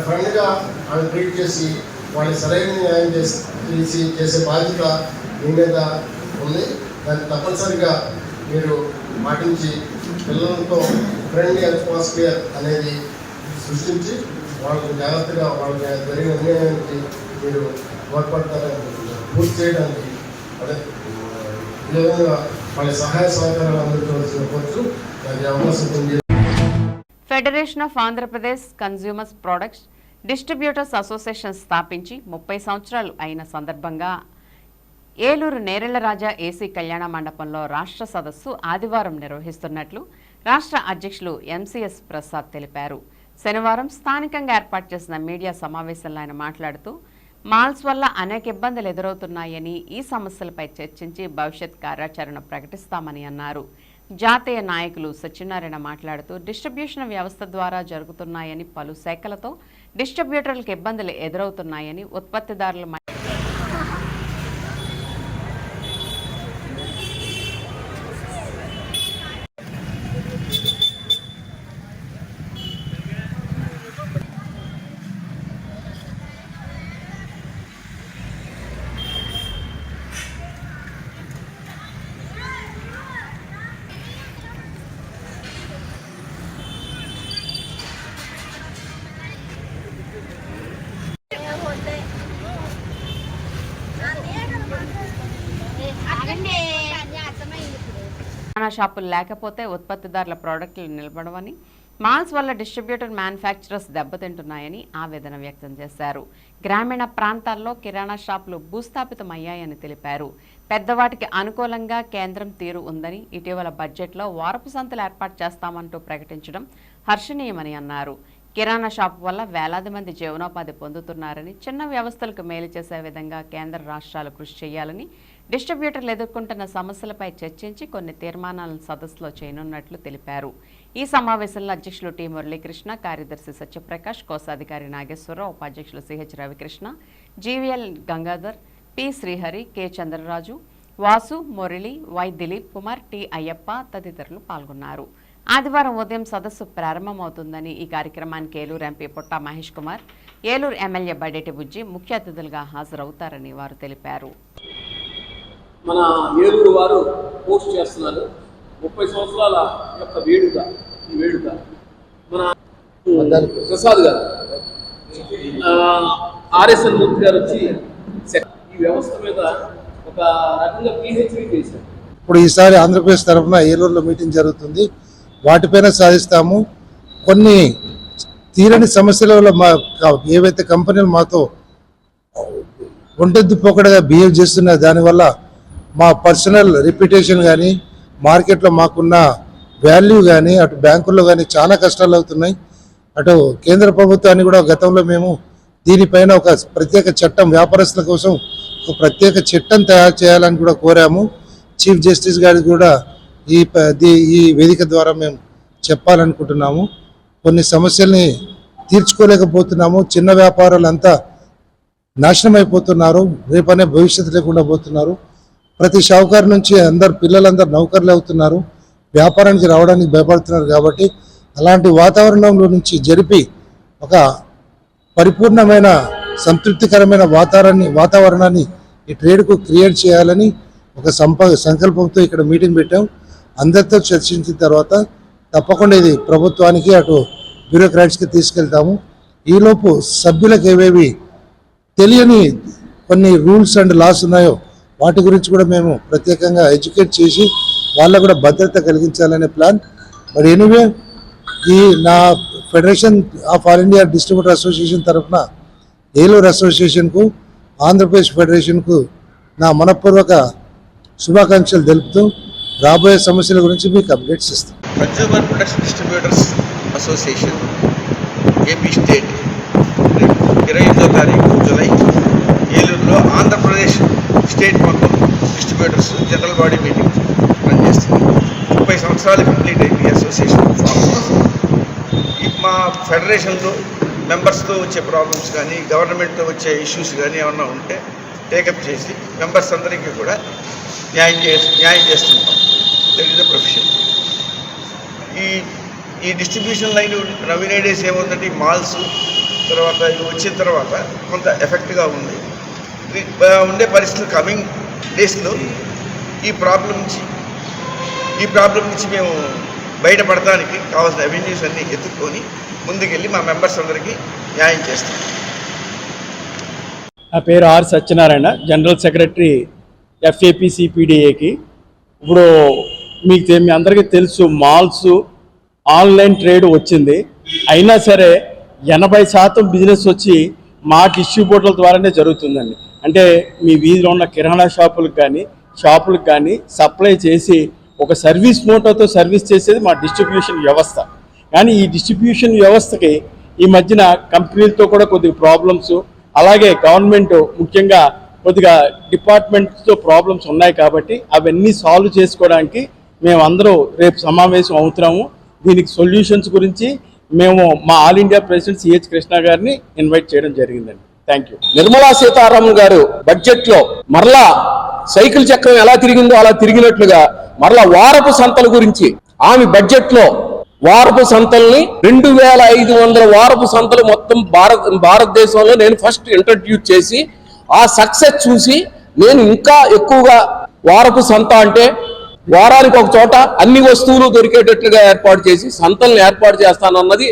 ఫ్రెండ్గా వాళ్ళు ట్రీట్ చేసి వాళ్ళకి సరైన న్యాయం చేసే బాధ్యత మీ మీద ఉంది. దాన్ని తప్పనిసరిగా మీరు పాటించి పిల్లలతో ఫ్రెండ్లీ అట్మాస్ఫియర్ అనేది సృష్టించి వాళ్ళకి జాగ్రత్తగా వాళ్ళకి జరిగిన అన్యాయానికి మీరు తోడ్పడతారని పూర్తి చేయడానికి అదే ఈ విధంగా వాళ్ళ సహాయ సహకారాలు అందించవలసిన కోరుతూ దానికి అవకాశం పొంది. Federation of Andhra Pradesh consumers products distributors association స్థాపించి 30 సంవత్సరాలు అయిన సందర్భంగా ఏలూరు నేరెళ్లరాజా ఏసీ కళ్యాణ మండపంలో రాష్ట్ర సదస్సు ఆదివారం నిర్వహిస్తున్నట్లు రాష్ట్ర అధ్యక్షులు ఎంసీఎస్ ప్రసాద్ తెలిపారు. శనివారం స్థానికంగా ఏర్పాటు చేసిన మీడియా సమావేశంలో ఆయన మాట్లాడుతూ మాల్స్ వల్ల అనేక ఇబ్బందులు ఎదురవుతున్నాయని, ఈ సమస్యలపై చర్చించి భవిష్యత్ కార్యాచరణ ప్రకటిస్తామని అన్నారు. జాతీయ నాయకులు సత్యనారాయణ మాట్లాడుతూ డిస్ట్రిబ్యూషన్ వ్యవస్థ ద్వారా జరుగుతున్నాయని, పలు శాఖలతో డిస్ట్రిబ్యూటర్లకు ఇబ్బందులు ఎదురవుతున్నాయని, ఉత్పత్తిదారులు షాపులు లేకపోతే ఉత్పత్తిదారుల ప్రోడక్టులు నిలబడవని, మాల్స్ వల్ల డిస్ట్రిబ్యూటర్ మ్యానుఫ్యాక్చరర్స్ దెబ్బతింటున్నాయని ఆవేదన వ్యక్తం చేశారు. గ్రామీణ ప్రాంతాల్లో కిరాణా షాపులు భూస్థాపితమయ్యాయని తెలిపారు. పెద్దవాటికి అనుకూలంగా కేంద్రం తీరు ఉందని, ఇటీవల బడ్జెట్లో వారపు సంతలు ఏర్పాటు చేస్తామంటూ ప్రకటించడం హర్షణీయమని అన్నారు. కిరాణా షాపు వల్ల వేలాది మంది జీవనోపాధి పొందుతున్నారని, చిన్న వ్యవస్థలకు మేలు చేసే విధంగా కేంద్ర రాష్ట్రాలు కృషి చేయాలని, డిస్ట్రిబ్యూటర్లు ఎదుర్కొంటున్న సమస్యలపై చర్చించి కొన్ని తీర్మానాలను సదస్సులో చేయనున్నట్లు తెలిపారు. ఈ సమావేశంలో అధ్యక్షులు టి మురళీకృష్ణ, కార్యదర్శి సత్యప్రకాష్, కోశాధికారి నాగేశ్వరరావు, ఉపాధ్యక్షులు CH Ravikrishna, GVL Gangadhar, P Srihari, K Chandraraju, Vasu, Murali, Y Dilip Kumar, T Ayyappa తదితరులు పాల్గొన్నారు. ఆదివారం ఉదయం సదస్సు ప్రారంభమవుతుందని, ఈ కార్యక్రమానికి ఏలూరు ఎంపీ పుట్టా మహేష్ కుమార్, ఏలూరు ఎమ్మెల్యే బడేటి బుజ్జి ముఖ్య అతిథులుగా హాజరవుతారని వారు తెలిపారు. మన ఏలూరు వారు పోస్ట్ చేస్తున్నారు 30 సంవత్సరాల యొక్క వేడుక. ఈ వేడుక మన ప్రసాద్ గారు, ఆర్ఎస్ఎన్ మూర్తి గారు వచ్చి ఈ వ్యవస్థ మీద ఒక రకంగా పిహెచ్డి చేశారు. ఇప్పుడు ఈసారి ఆంధ్రప్రదేశ్ తరఫున ఏలూరులో మీటింగ్ జరుగుతుంది. వాటిపైన సాధిస్తాము. కొన్ని తీరని సమస్యల వల్ల ఏవైతే కంపెనీలు మాతో ఒంటెద్దు పోకడగా బిహేవ్ చేస్తున్న దానివల్ల మా పర్సనల్ రెప్యుటేషన్ కానీ, మార్కెట్లో మాకున్న వాల్యూ కానీ, అటు బ్యాంకుల్లో కానీ చాలా కష్టాలు అవుతున్నాయి. అటు కేంద్ర ప్రభుత్వాన్ని కూడా గతంలో మేము దీనిపైన ఒక ప్రత్యేక చట్టం, వ్యాపారస్తుల కోసం ఒక ప్రత్యేక చట్టం తయారు చేయాలని కూడా కోరాము. చీఫ్ జస్టిస్ గారికి కూడా ఈ వేదిక ద్వారా మేము చెప్పాలనుకుంటున్నాము. కొన్ని సమస్యల్ని తీర్చుకోలేకపోతున్నాము. చిన్న వ్యాపారాలంతా నాశనం అయిపోతున్నారు, రేపనే భవిష్యత్తు లేకుండా పోతున్నారు. ప్రతి షావుకారు నుంచి పిల్లలందరూ నౌకర్లు అవుతున్నారు, వ్యాపారానికి రావడానికి భయపడుతున్నారు. కాబట్టి అలాంటి వాతావరణంలో నుంచి జరిపి ఒక పరిపూర్ణమైన సంతృప్తికరమైన వాతావరణాన్ని ఈ ట్రేడ్కు క్రియేట్ చేయాలని ఒక సంకల్పంతో ఇక్కడ మీటింగ్ పెట్టాం. అందరితో చర్చించిన తర్వాత తప్పకుండా ఇది ప్రభుత్వానికి అటు బ్యూరోక్రాట్స్కి తీసుకెళ్తాము. ఈలోపు సభ్యులకు ఏవేవి తెలియని కొన్ని రూల్స్ అండ్ లాస్ ఉన్నాయో వాటి గురించి కూడా మేము ప్రత్యేకంగా ఎడ్యుకేట్ చేసి వాళ్ళకు కూడా భద్రత కలిగించాలనే ప్లాన్. బట్ ఎనీవే ఈ నా federation of all India distributor association తరఫున ఏలూరు అసోసియేషన్కు ఆంధ్రప్రదేశ్ ఫెడరేషన్కు నా మనపూర్వక శుభాకాంక్షలు తెలుపుతూ రాబోయే సమస్యల గురించి మీకు అప్డేట్స్ ఇస్తాం. Consumer production distributors association AP state 25వ తారీఖు జూలై ఏలూరులో ఆంధ్రప్రదేశ్ స్టేట్ మొత్తం డిస్ట్రిబ్యూటర్స్ జనరల్ బాడీ మీటింగ్ పనిచేస్తుంది. 30 సంవత్సరాలు కంప్లీట్ అయింది ఈ అసోసియేషన్. మా ఫెడరేషన్లో మెంబర్స్తో వచ్చే ప్రాబ్లమ్స్ కానీ గవర్నమెంట్తో వచ్చే ఇష్యూస్ కానీ ఏమన్నా ఉంటే టేకప్ చేసి మెంబర్స్ అందరికీ కూడా న్యాయం చేస్తుంటాం. That is the profession. ఈ డిస్ట్రిబ్యూషన్ లైన్ నవీన్ డేస్ ఏముందంటే ఈ మాల్స్ తర్వాత ఇవి వచ్చిన తర్వాత కొంత ఎఫెక్ట్గా ఉంది. ఉండే పరిస్థితులు కమింగ్ డేస్లో ఈ ప్రాబ్లం నుంచి మేము బయటపడటానికి కావాల్సిన అవెన్యూస్ అన్నీ ఎత్తుక్కొని ముందుకెళ్ళి మా మెంబర్స్ అందరికీ న్యాయం చేస్తాం. నా పేరు ఆర్ సత్యనారాయణ, జనరల్ సెక్రటరీ FAPCPDAకి. ఇప్పుడు మీకు మీ అందరికీ తెలుసు మాల్స్ ఆన్లైన్ ట్రేడ్ వచ్చింది. అయినా సరే 80% బిజినెస్ వచ్చి మా డిస్ట్రిబ్యూటర్ల ద్వారానే జరుగుతుందండి. అంటే మీ వీధిలో ఉన్న కిరాణా షాపులకు కానీ సప్లై చేసి ఒక సర్వీస్ మోటోతో సర్వీస్ చేసేది మా డిస్ట్రిబ్యూషన్ వ్యవస్థ. కానీ ఈ డిస్ట్రిబ్యూషన్ వ్యవస్థకి ఈ మధ్యన కంపెనీలతో కూడా కొద్దిగా ప్రాబ్లమ్స్, అలాగే గవర్నమెంట్ ముఖ్యంగా కొద్దిగా డిపార్ట్మెంట్స్తో ప్రాబ్లమ్స్ ఉన్నాయి. కాబట్టి అవన్నీ సాల్వ్ చేసుకోవడానికి మేమందరూ రేపు సమావేశం అవుతున్నాము. దీనికి సొల్యూషన్స్ గురించి మేము మా all India president CH Krishna గారిని ఇన్వైట్ చేయడం జరిగిందండి. Thank you. నిర్మలా సీతారామన్ గారు బడ్జెట్లో మరలా సైకిల్ చక్రం ఎలా తిరిగిందో అలా తిరిగినట్లుగా మరలా వారపు సంతల గురించి ఆమె బడ్జెట్లో వారపు సంతల్ని 2500 వారపు సంతలు మొత్తం భారతదేశంలో నేను ఫస్ట్ ఇంట్రడ్యూస్ చేసి ఆ సక్సెస్ చూసి నేను ఇంకా ఎక్కువగా వారపు సంత అంటే వారానికి ఒక చోట అన్ని వస్తువులు దొరికేటట్లుగా ఏర్పాటు చేసి సంతల్ని ఏర్పాటు చేస్తానన్నది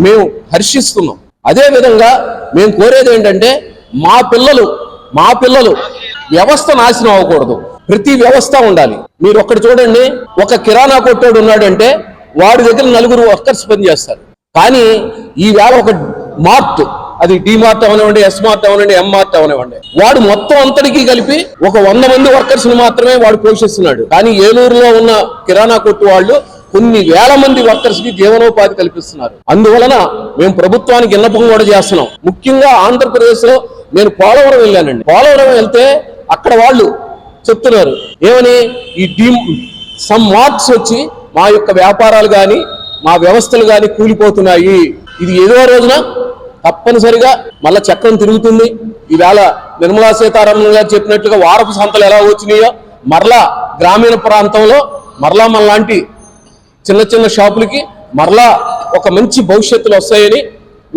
మేము హర్షిస్తున్నాం. అదేవిధంగా మేము కోరేది ఏంటంటే మా పిల్లలు వ్యవస్థ నాశనం అవ్వకూడదు. ప్రతి వ్యవస్థ ఉండాలి. మీరు ఒక్కటి చూడండి, ఒక కిరాణా కొట్టోడు ఉన్నాడంటే వాడి దగ్గర 4 వర్కర్స్ పనిచేస్తారు. కానీ ఈవేళ ఒక మార్ట్, అది D-Mart అవనివ్వండి, S-Mart అవనివ్వండి, M-Mart అవనివ్వండి, వాడు మొత్తం అంతటికీ కలిపి ఒక 100 మంది వర్కర్స్ మాత్రమే వాడు పోషిస్తున్నాడు. కానీ ఏలూరులో ఉన్న కిరాణా కొట్టు వాళ్ళు కొన్ని వేల మంది వర్కర్స్ కి జీవనోపాధి కల్పిస్తున్నారు. అందువలన మేము ప్రభుత్వానికి విన్నపం కూడా చేస్తున్నాం. ముఖ్యంగా ఆంధ్రప్రదేశ్ లో నేను పోలవరం వెళ్ళానండి. పోలవరం వెళ్తే అక్కడ వాళ్ళు చెప్తున్నారు ఏమని, ఈ సమ్ మార్ట్స్ వచ్చి మా యొక్క వ్యాపారాలు కానీ మా వ్యవస్థలు కానీ కూలిపోతున్నాయి. ఇది ఏదో రోజున తప్పనిసరిగా మళ్ళా చక్రం తిరుగుతుంది. ఈవేళ నిర్మలా సీతారామన్ గారు చెప్పినట్లుగా వారపు సంతలు ఎలా వచ్చినాయో మరలా గ్రామీణ ప్రాంతంలో మరలా మనలాంటి చిన్న షాపులకి మరలా ఒక మంచి భవిష్యత్తులు వస్తాయని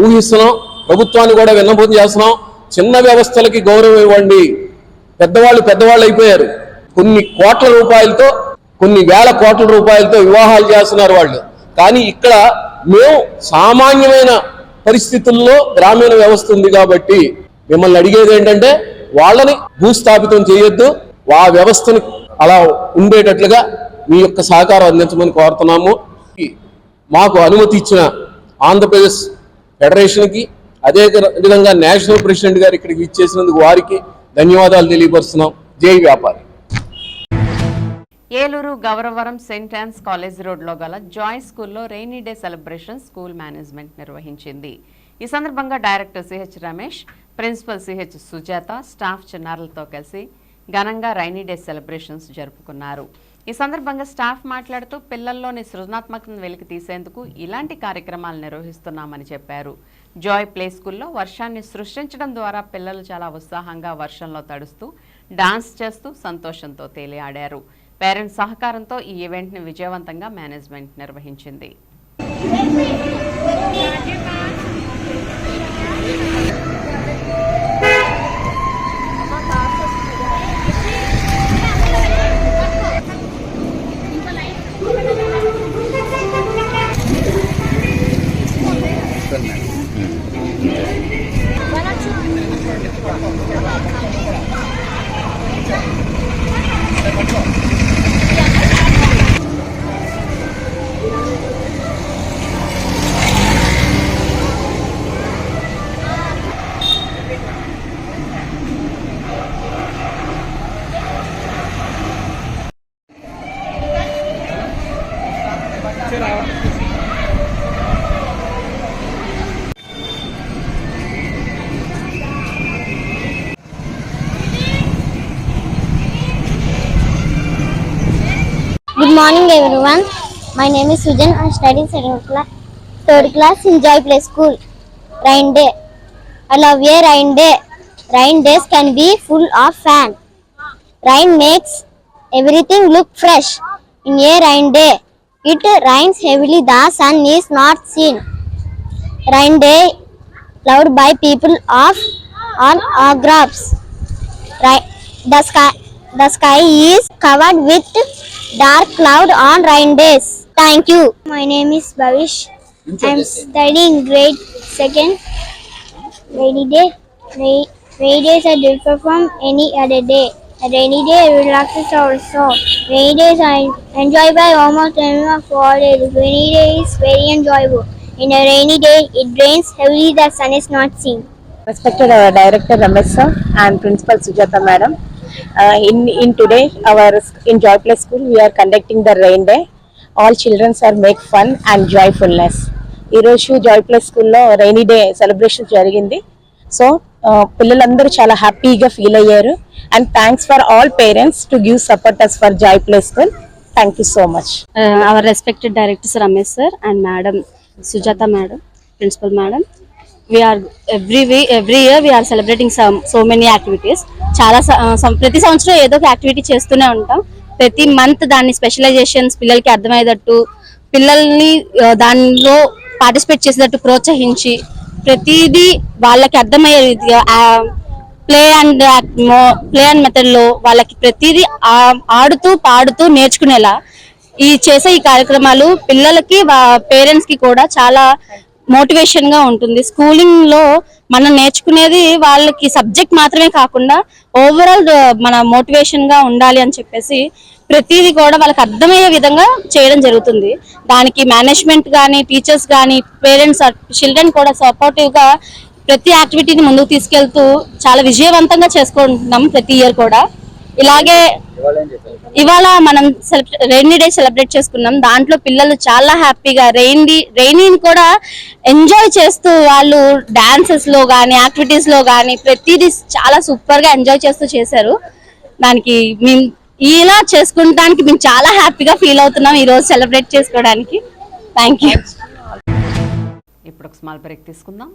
ఊహిస్తున్నాం. ప్రభుత్వాన్ని కూడా విన్నపం చేస్తున్నాం. చిన్న వ్యవస్థలకి గౌరవం ఇవ్వండి. పెద్దవాళ్ళు అయిపోయారు. కొన్ని కోట్ల రూపాయలతో, కొన్ని వేల కోట్ల రూపాయలతో వివాహాలు చేస్తున్నారు వాళ్ళు. కానీ ఇక్కడ మేము సామాన్యమైన పరిస్థితుల్లో గ్రామీణ వ్యవస్థ ఉంది కాబట్టి మిమ్మల్ని అడిగేది ఏంటంటే వాళ్ళని భూస్థాపితం చేయొద్దు. ఆ వ్యవస్థని అలా ఉండేటట్లుగా మీ యొక్క సహకారం అందించమని కోరుతున్నాము. మాకు అనుమతి ఇచ్చిన ఆంధ్రప్రదేశ్ ఫెడరేషన్కి, అదే విధంగా నేషనల్ ప్రెసిడెంట్ గారు ఇక్కడికి ఇచ్చేసినందుకు వారికి ధన్యవాదాలు తెలియపరుస్తున్నాం. జై వ్యాపారి. Eluru Gouravaram saint Ann's college రోడ్లో గల జాయ్ స్కూల్లో rainy day celebration school management నిర్వహించింది. ఈ సందర్భంగా director CH Ramesh, principal CH Sujatha, staff చిన్నారులతో కలిసి ఘనంగా రైనీ డే సెలబ్రేషన్స్ జరుపుకున్నారు. ఈ సందర్భంగా స్టాఫ్ మాట్లాడుతూ పిల్లల్లోని సృజనాత్మకతను వెలికి తీసేందుకు ఇలాంటి కార్యక్రమాలు నిర్వహిస్తున్నామని చెప్పారు. జాయ్ ప్లే స్కూల్లో వర్షాన్ని సృష్టించడం ద్వారా పిల్లలు చాలా ఉత్సాహంగా వర్షంలో తడుస్తూ డాన్స్ చేస్తూ సంతోషంతో తేలియాడారు. పేరెంట్స్ సహకారంతో ఈ ఈవెంట్ని విజయవంతంగా మేనేజ్మెంట్ నిర్వహించింది. morning everyone. My name is Sujan. I study third class in Joy Play School. Rain day. I love a rain day. Rain days can be full of fun. Rain makes everything look fresh. In a rain day, it rains heavily. The sun is not seen. Rain day loved by people of all graphs. The sky is covered with dark cloud on rain days. Thank you. My name is Bhavish. I am studying grade 2nd. Rainy day. Rainy days are different from any other day. A rainy day relaxes our soul. Rainy days are enjoyed by almost everyone of all ages. Rainy day is very enjoyable. In a rainy day, it rains heavily. The sun is not seen. Respected our director Ramesh sir and principal Sujata madam. In today in Joy Play School we are conducting the rain day. All children are make fun and joyfulness. ఈ రోజు Joy play స్కూల్లో rainy day celebration జరిగింది. So పిల్లలందరూ చాలా హ్యాపీగా feel అయ్యారు. And thanks for all parents to give support us for Joy Play School. Thank you so much. Our respected directors Ramesh sir and madam Sujata madam, principal madam. We are every year we are celebrating so many activities. చాలా ప్రతి సంవత్సరం ఏదో ఒక activity చేస్తూనే ఉంటాం. ప్రతి month దాన్ని specialisations పిల్లలకి అర్థమయ్యేటట్టు, పిల్లల్ని దానిలో పార్టిసిపేట్ చేసేటట్టు ప్రోత్సహించి ప్రతిదీ వాళ్ళకి అర్థమయ్యే రీతిగా ప్లే అండ్ మెథడ్ లో వాళ్ళకి ప్రతిదీ ఆడుతూ పాడుతూ నేర్చుకునేలా చేసే ఈ కార్యక్రమాలు పిల్లలకి పేరెంట్స్ కి కూడా చాలా మోటివేషన్ గా ఉంటుంది. స్కూలింగ్ లో మనం నేర్చుకునేది వాళ్ళకి సబ్జెక్ట్ మాత్రమే కాకుండా ఓవరాల్ మన మోటివేషన్ గా ఉండాలి అని చెప్పేసి ప్రతిదీ కూడా వాళ్ళకి అర్థమయ్యే విధంగా చేయడం జరుగుతుంది. దానికి మేనేజ్మెంట్ కానీ, టీచర్స్ కానీ, పేరెంట్స్, చిల్డ్రన్ కూడా సపోర్టివ్ గా ప్రతి యాక్టివిటీని ముందుకు తీసుకెళ్తూ చాలా విజయవంతంగా చేసుకుంటున్నాం ప్రతి ఇయర్ కూడా. ఇలాగే ఇవాళ మనం రెయినీ డే సెలబ్రేట్ చేసుకున్నాం. దాంట్లో పిల్లలు చాలా హ్యాపీగా రెయినీని కూడా ఎంజాయ్ చేస్తూ వాళ్ళు డాన్సెస్ లో కానీ, యాక్టివిటీస్ లో కానీ ప్రతిదీ చాలా సూపర్ గా ఎంజాయ్ చేస్తూ చేశారు. దానికి మేము ఇలా చేసుకుంటానికి మేము చాలా హ్యాపీగా ఫీల్ అవుతున్నాం ఈ రోజు సెలబ్రేట్ చేసుకోవడానికి. Thank you. ఇప్పుడు ఒక స్మాల్ బ్రేక్ తీసుకుందాం.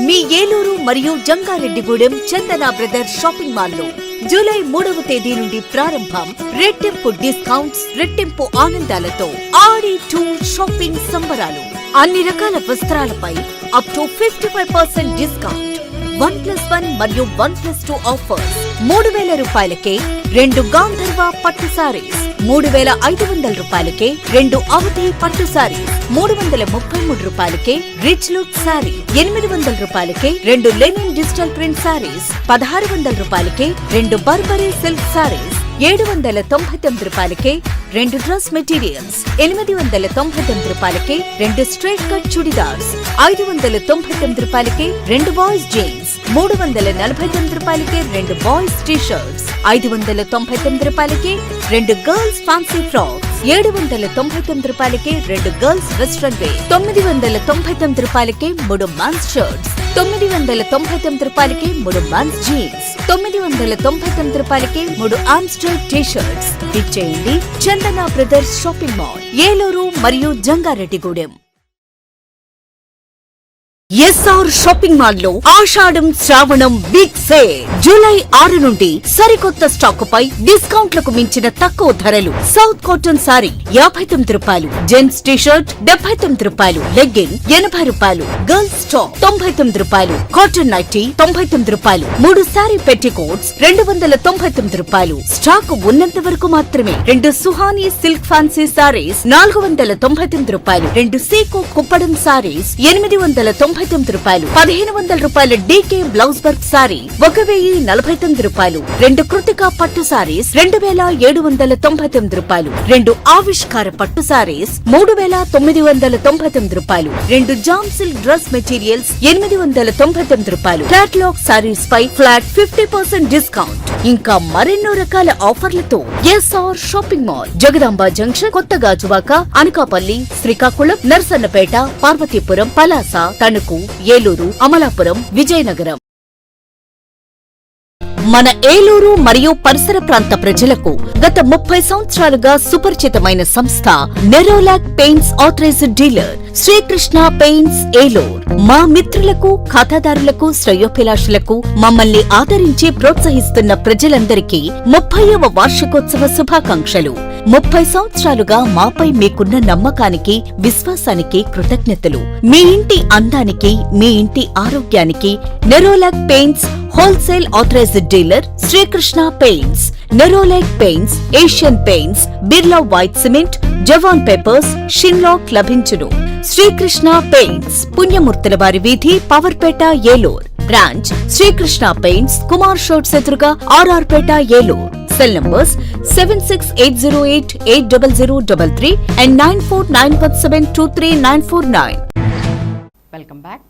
మీ ఏలూరు మరియు జంగారెడ్డిగూడెం చందన బ్రదర్స్ షాపింగ్ మాల్లో జూలై 3వ తేదీ నుండి ప్రారంభం. రెట్టింపు డిస్కౌంట్స్, రెట్టింపు ఆనందాలతో ఆడి 2 షాపింగ్ సంబరాలు. అన్ని రకాల వస్త్రాలపై అప్ టు 55% డిస్కౌంట్. 1+1 మరియు 1+2 ఆఫర్స్. 3,000 రూపాయలకే 2 గాంధర్వ పట్టు సారీస్, 3,500 రూపాయలకే 2 అవధి పట్టు సారీస్, 333 రూపాయలకే రిచ్ లుక్ సారీ, 800 రూపాయలకే 2 లెనిన్ డిజిటల్ ప్రింట్ సారీస్, 1,600 రూపాయలకే 2 బర్బరీ సిల్క్ సారీస్, 799 రూపాయలకే 2 డ్రెస్ మెటీరియల్స్, 899 రూపాయలకే 2 స్ట్రైట్ కట్ చుడిదార్స్, 599 రూపాయలకే 2 బాయ్స్ జీన్స్, 349 రూపాయలకే 2 బాయ్స్ టీ షర్ట్స్, 599 రూపాయలకే 2 గర్ల్స్ ఫ్యాన్సీ ఫ్రాక్స్, 799 రూపాయలకే 2 గర్ల్స్ వెస్ట్రన్ వేర్, 999 రూపాయలకే 3 మెన్స్ షర్ట్స్, 999 రూపాయలకే 3 మెన్స్ జీన్స్, 999 రూపాయలకే 3 ఆమ్స్టర్ టీ షర్ట్స్. ఇచ్చేయండి చందన బ్రదర్స్ షాపింగ్ మాల్, ఏలూరు మరియు జంగారెడ్డిగూడెం. ఎస్ఆర్ షాపింగ్ మాల్ లో ఆషాఢం శ్రావణం బిగ్ సేల్. జూలై 6 నుండి సరికొత్త స్టాకు పై డిస్కౌంట్లకు మించిన తక్కువ ధరలు. సౌత్ కాటన్ సారీ 59 రూపాయలు, జెంట్స్ టీ షర్ట్ 79 రూపాయలు, లెగ్గిన్ 80 రూపాయలు, గర్ల్స్ టాప్ 99 రూపాయలు, కాటన్ నైటీ 99 రూపాయలు, 3 సారీ పెట్టికోట్స్ 299 రూపాయలు. స్టాకు ఉన్నంత వరకు మాత్రమే. 2 సుహానీ సిల్క్ ఫ్యాన్సీ సారీస్ 499 రూపాయలు, 2 సీకో కుప్పడం సారీస్ 899 రూపాయలు, 1,500 రూపాయల డీకే బ్లౌజ్ వర్క్ సారీ 1,049 రూపాయలు, 2 కృతికా పట్టు సారీస్ 2,799 రూపాయలు, 2 ఆవిష్కార పట్టు సారీస్ 3,999 రూపాయలు, 2 జామ్ సిల్క్ డ్రెస్ మెటీరియల్స్ 899 రూపాయలు. క్యాటలాగ్ సారీస్ పై ఫ్లాట్ 50% డిస్కౌంట్. ఇంకా మరెన్నో రకాల ఆఫర్లతో SR shopping mall, Jagadamba junction, కొత్త గాజువాక, అనకాపల్లి, శ్రీకాకుళం, నర్సన్నపేట, పార్వతీపురం, పలాస, తణుకు, ఏలూరు, అమలాపురం, విజయనగరం. మన ఏలూరు మరియు పరిసర ప్రాంత ప్రజలకు గత 30 సంవత్సరాలుగా సుపరిచితమైన సంస్థ Nerolac paints authorised dealer Srikrishna paints Eluru. మా మిత్రులకు, ఖాతాదారులకు, శ్రేయోభిలాషులకు మమ్మల్ని ఆదరించి ప్రోత్సహిస్తున్న ప్రజలందరికీ 30వ వార్షికోత్సవ శుభాకాంక్షలు. 30 సంవత్సరాలుగా మాపై మీకున్న నమ్మకానికి, విశ్వాసానికి కృతజ్ఞతలు. మీ ఇంటి అందానికి, మీ ఇంటి ఆరోగ్యానికి Nerolac paints wholesale authorised dealer Srikrishna paints. Nerolac paints, Asian paints, Birla white cement, జవాన్ పేపర్స్, షిన్లాక్ లభించును. శ్రీకృష్ణ పెయింట్స్, పుణ్యమూర్తుల వారి వీధి, పవర్పేట, ఏలూరు. బ్రాంచ్ శ్రీకృష్ణ పెయింట్స్, కుమార్ షోట్స్ ఎదురుగా, RR Peta, Eluru. Cell numbers 7680880033 and 9491723949. Welcome back.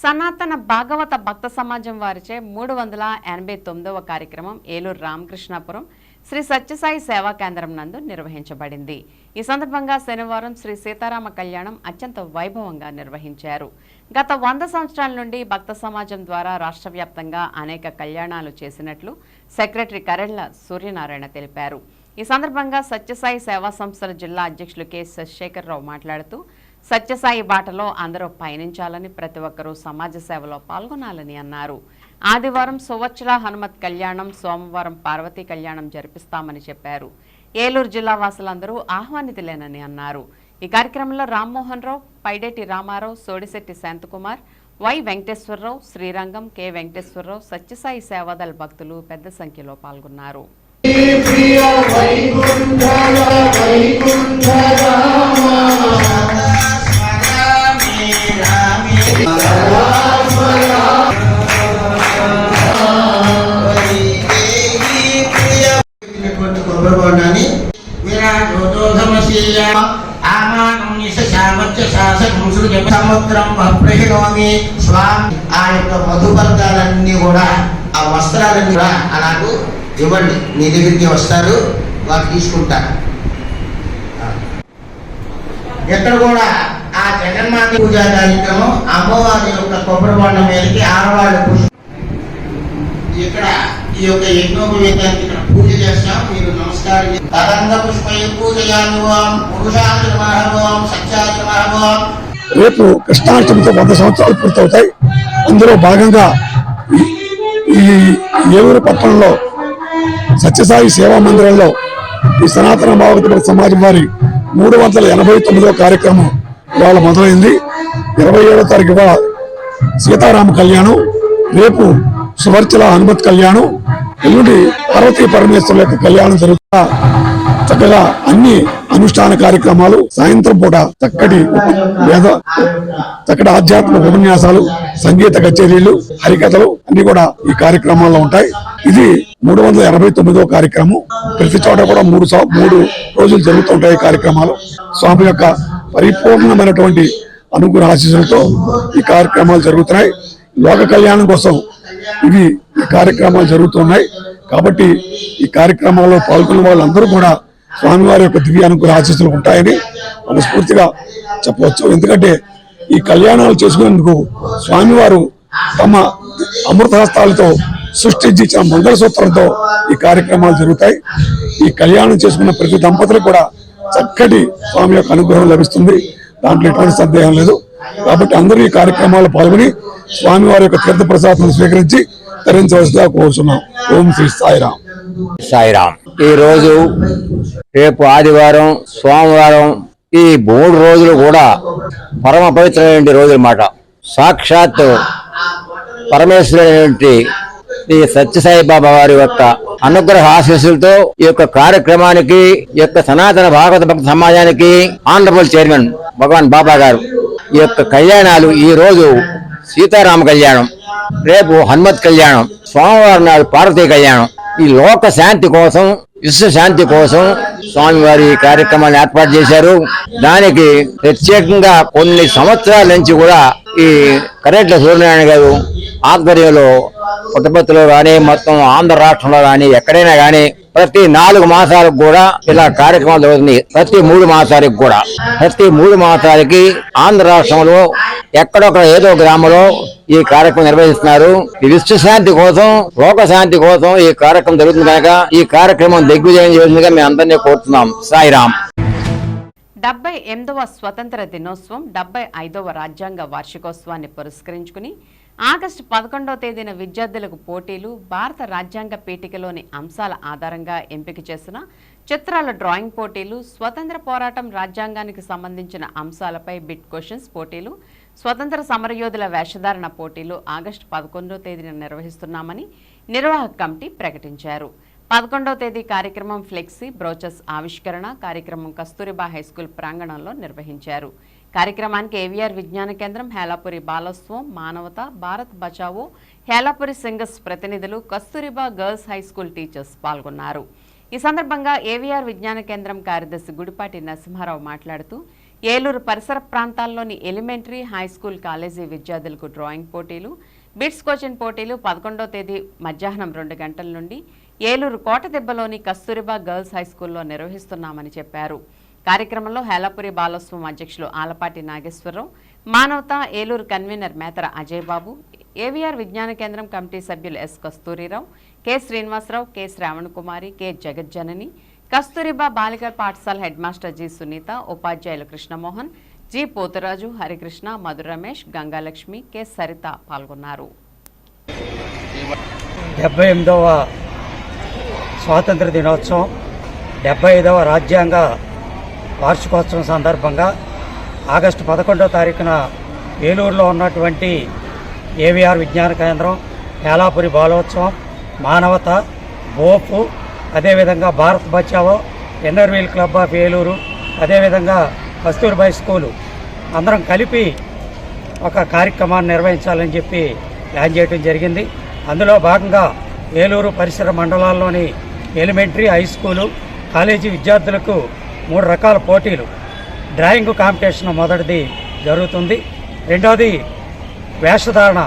సనాతన భాగవత భక్త సమాజం వారిచే 389వ కార్యక్రమం ఏలూరు రామకృష్ణాపురం శ్రీ సత్యసాయి సేవా కేంద్రం నందు నిర్వహించబడింది. ఈ సందర్భంగా శనివారం శ్రీ సీతారామ కళ్యాణం అత్యంత వైభవంగా నిర్వహించారు. గత 100 సంవత్సరాల నుండి భక్త సమాజం ద్వారా రాష్ట్ర వ్యాప్తంగా అనేక కళ్యాణాలు చేసినట్లు సెక్రటరీ కరెళ్ల సూర్యనారాయణ తెలిపారు. ఈ సందర్భంగా సత్యసాయి సేవా సంస్థల జిల్లా అధ్యక్షులు కె శశిశేఖరరావు మాట్లాడుతూ సత్యసాయి బాటలో అందరూ పయనించాలని, ప్రతి ఒక్కరూ సమాజ సేవలో పాల్గొనాలని అన్నారు. ఆదివారం సువచ్చల హనుమత్ కళ్యాణం, సోమవారం పార్వతీ కళ్యాణం జరిపిస్తామని చెప్పారు. ఏలూరు జిల్లా వాసులందరూ ఆహ్వానితులేనని అన్నారు. ఈ కార్యక్రమంలో రామ్మోహన్ రావు, పైడేటి రామారావు, సోడిశెట్టి శాంతకుమార్, వై వెంకటేశ్వరరావు, శ్రీరంగం, కె వెంకటేశ్వరరావు, సత్యసాయి సేవాదళ భక్తులు పెద్ద సంఖ్యలో పాల్గొన్నారు. సముద్రం ప్రహిణోమి స్వామి. ఆ యొక్క మధుపర్గాలన్నీ కూడా, ఆ వస్త్రాలన్నీ కూడా అలాగూ ఇవ్వండి. మీ దగ్గరికి వస్తారు, వారు తీసుకుంటారు. ఎక్కడ కూడా ఆ జగన్మాత పూజా కార్యక్రమం అమ్మవారి యొక్క కొబ్బరి బండం మీదకి ఆడవాళ్ళు ఇక్కడ ఈ యొక్క యజ్ఞోపవేతానికి ఇక్కడ పూజ చేస్తాం. మీరు నమస్కారం. తదంగ పుష్పై పూజయానుభవం పురుషాశ్రమహభవం సత్యాశ్రమహభవం. రేపు కృష్ణాష్టమితో 100 సంవత్సరాలు పూర్తవుతాయి. అందులో భాగంగా ఈ ఏలూరు పట్టణంలో సత్యసాయి సేవా మందిరంలో ఈ సనాతన భాగవత సమాజం వారి 389వ కార్యక్రమం ఇవాళ మొదలైంది. 27వ తారీఖు సీతారామ కళ్యాణం, రేపు సువర్చల హనుమత్ కళ్యాణం, ఎల్లుండి పార్వతీ పరమేశ్వరుల యొక్క కళ్యాణం జరుగుతా చక్కగా అన్ని అనుష్ఠాన కార్యక్రమాలు, సాయంత్రం పూట చక్కటి ఆధ్యాత్మిక ఉపన్యాసాలు, సంగీత కచేరీలు, హరికథలు అన్ని కూడా ఈ కార్యక్రమాల్లో ఉంటాయి. ఇది 389వ కార్యక్రమం. ప్రతి చోట కూడా 3 రోజులు జరుగుతుంటాయి కార్యక్రమాలు. స్వామి యొక్క పరిపూర్ణమైనటువంటి అనుగ్రహ ఆశీస్సులతో ఈ కార్యక్రమాలు జరుగుతున్నాయి. లోక కళ్యాణం కోసం ఈ కార్యక్రమాలు జరుగుతున్నాయి. కాబట్టి ఈ కార్యక్రమాల్లో పాల్గొన్న వాళ్ళందరూ కూడా స్వామివారి యొక్క దివ్య అనుగ్రహ ఆశీస్సులు ఉంటాయని మనస్ఫూర్తిగా చెప్పవచ్చు. ఎందుకంటే ఈ కళ్యాణాలు చేసుకునేందుకు స్వామివారు తమ అమృతహస్తాలతో సృష్టించిన మంగళసూత్రంతో ఈ కార్యక్రమాలు జరుగుతాయి. ఈ కళ్యాణం చేసుకున్న ప్రతి దంపతులకు కూడా చక్కటి స్వామి యొక్క అనుగ్రహం లభిస్తుంది. దాంట్లో ఎటువంటి సందేహం లేదు. కాబట్టి అందరూ ఈ కార్యక్రమాల్లో పాల్గొని స్వామివారి యొక్క తీర్థ ప్రసాదం స్వీకరించి తరించవలసిగా కోరుతున్నాం. ఓం శ్రీ సాయిరాం. సాయిరాం. ఈ రోజు, రేపు ఆదివారం, సోమవారం, ఈ 3 రోజులు కూడా పరమ పవిత్రమైన రోజులు మాట. సాక్షాత్ పరమేశ్వరుడైనటువంటి ఈ సత్యసాయి బాబా వారి యొక్క అనుగ్రహ ఆశీస్సులతో ఈ యొక్క కార్యక్రమానికి, ఈ యొక్క సనాతన భాగవత భక్త సమాజానికి ఆనరబుల్ చైర్మన్ భగవాన్ బాబా గారు ఈ యొక్క కళ్యాణాలు, ఈ రోజు సీతారామ కళ్యాణం, రేపు హనుమత్ కళ్యాణం, సోమవారం నాడు పార్వతీ కళ్యాణం, ఈ లోక శాంతి కోసం, విశ్వ శాంతి కోసం స్వామివారి కార్యక్రమాన్ని ఏర్పాటు చేశారు. దానికి ప్రత్యేకంగా కొన్ని సంవత్సరాల నుంచి కూడా ఈ కరెక్ట్ల సూర్యనారాయణ గారు ఆధ్వర్యంలో పుట్టపర్తిలో కానీ మొత్తం ఆంధ్ర రాష్ట్రంలో కానీ ఎక్కడైనా కానీ ప్రతి 4 మాసాలకు కూడా ఇలా కార్యక్రమాలు జరుగుతుంది. ప్రతి 3 మాసాలకు కూడా ప్రతి 3 మాసాలకి ఆంధ్ర రాష్ట్రంలో ఎక్కడొక్కడ ఏదో గ్రామంలో ఈ కార్యక్రమం నిర్వహిస్తున్నారు. ఈ విశ్వశాంతి కోసం, లోకశాంతి కోసం ఈ కార్యక్రమం జరుగుతుంది కనుక ఈ కార్యక్రమం దిగ్విజయం చేసిందిగా మేము అందరినీ కోరుతున్నాం. సాయిరామ్. 78వ స్వతంత్ర దినోత్సవం 75వ రాజ్యాంగ వార్షికోత్సవాన్ని పురస్కరించుకుని ఆగస్టు 11వ తేదీన విద్యార్థులకు పోటీలు, భారత రాజ్యాంగ పీఠికలోని అంశాల ఆధారంగా ఎంపిక చేసిన చిత్రాల డ్రాయింగ్ పోటీలు, స్వతంత్ర పోరాటం రాజ్యాంగానికి సంబంధించిన అంశాలపై బిట్ క్వశ్చన్స్ పోటీలు, స్వతంత్ర సమరయోధుల వేషధారణ పోటీలు ఆగస్టు 11వ తేదీన నిర్వహిస్తున్నామని నిర్వాహక కమిటీ ప్రకటించారు. 11వ తేదీ కార్యక్రమం ఫ్లెక్సీ, బ్రోచర్స్ ఆవిష్కరణ కార్యక్రమం కస్తూరిబా హైస్కూల్ ప్రాంగణంలో నిర్వహించారు. కార్యక్రమానికి ఏవిఆర్ విజ్ఞాన కేంద్రం, హేలాపురి బాలోత్సవం, మానవత, భారత్ బచావో, హేలాపురి సింగర్స్ ప్రతినిధులు, కస్తూరిబా గర్ల్స్ హైస్కూల్ టీచర్స్ పాల్గొన్నారు. ఈ సందర్భంగా ఏవిఆర్ విజ్ఞాన కేంద్రం కార్యదర్శి గుడిపాటి నరసింహారావు మాట్లాడుతూ ఏలూరు పరిసర ప్రాంతాల్లోని ఎలిమెంటరీ, హైస్కూల్, కాలేజీ విద్యార్థులకు డ్రాయింగ్ పోటీలు, బిట్స్ కోచింగ్ పోటీలు 11వ తేదీ మధ్యాహ్నం 2 గంటల నుండి ఏలూరు కోటదెబ్బలోని కస్తూరిబా గర్ల్స్ హైస్కూల్లో నిర్వహిస్తున్నామని చెప్పారు. కార్యక్రమంలో హేలాపురి బాలోత్సవం అధ్యక్షులు Alapati Nageswararao, Manavata Eluru convener Metara Ajay Babu, AVR Vignana Kendram committee సభ్యులు S Kasturirao, K Srinivasarao, K Shravan Kumari, K Jagajjanani, Kasturba బాలికల పాఠశాల హెడ్ మాస్టర్ జి సునీత, ఉపాధ్యాయులు కృష్ణమోహన్, జి పోతురాజు, హరికృష్ణ, మధు రమేష్, గంగాలక్ష్మి, కె సరిత పాల్గొన్నారు. 78వ స్వాతంత్ర దినోత్సవం 75వ రాజ్యాంగ వార్షికోత్సవం సందర్భంగా ఆగస్టు 11వ తారీఖున ఏలూరులో ఉన్నటువంటి ఏవిఆర్ విజ్ఞాన కేంద్రం, హేలాపురి బాలోత్సవం, మానవత, బోపు, అదేవిధంగా Bharat Bachao, inner wheel club of Eluru, అదేవిధంగా కస్తూర్బా స్కూలు అందరం కలిపి ఒక కార్యక్రమాన్ని నిర్వహించాలని చెప్పి ప్లాన్ చేయడం జరిగింది. అందులో భాగంగా ఏలూరు పరిసర మండలాల్లోని ఎలిమెంటరీ, హై స్కూలు, కాలేజీ విద్యార్థులకు 3 రకాల పోటీలు, డ్రాయింగ్ కాంపిటీషన్ మొదటిది జరుగుతుంది. రెండవది వేషధారణ,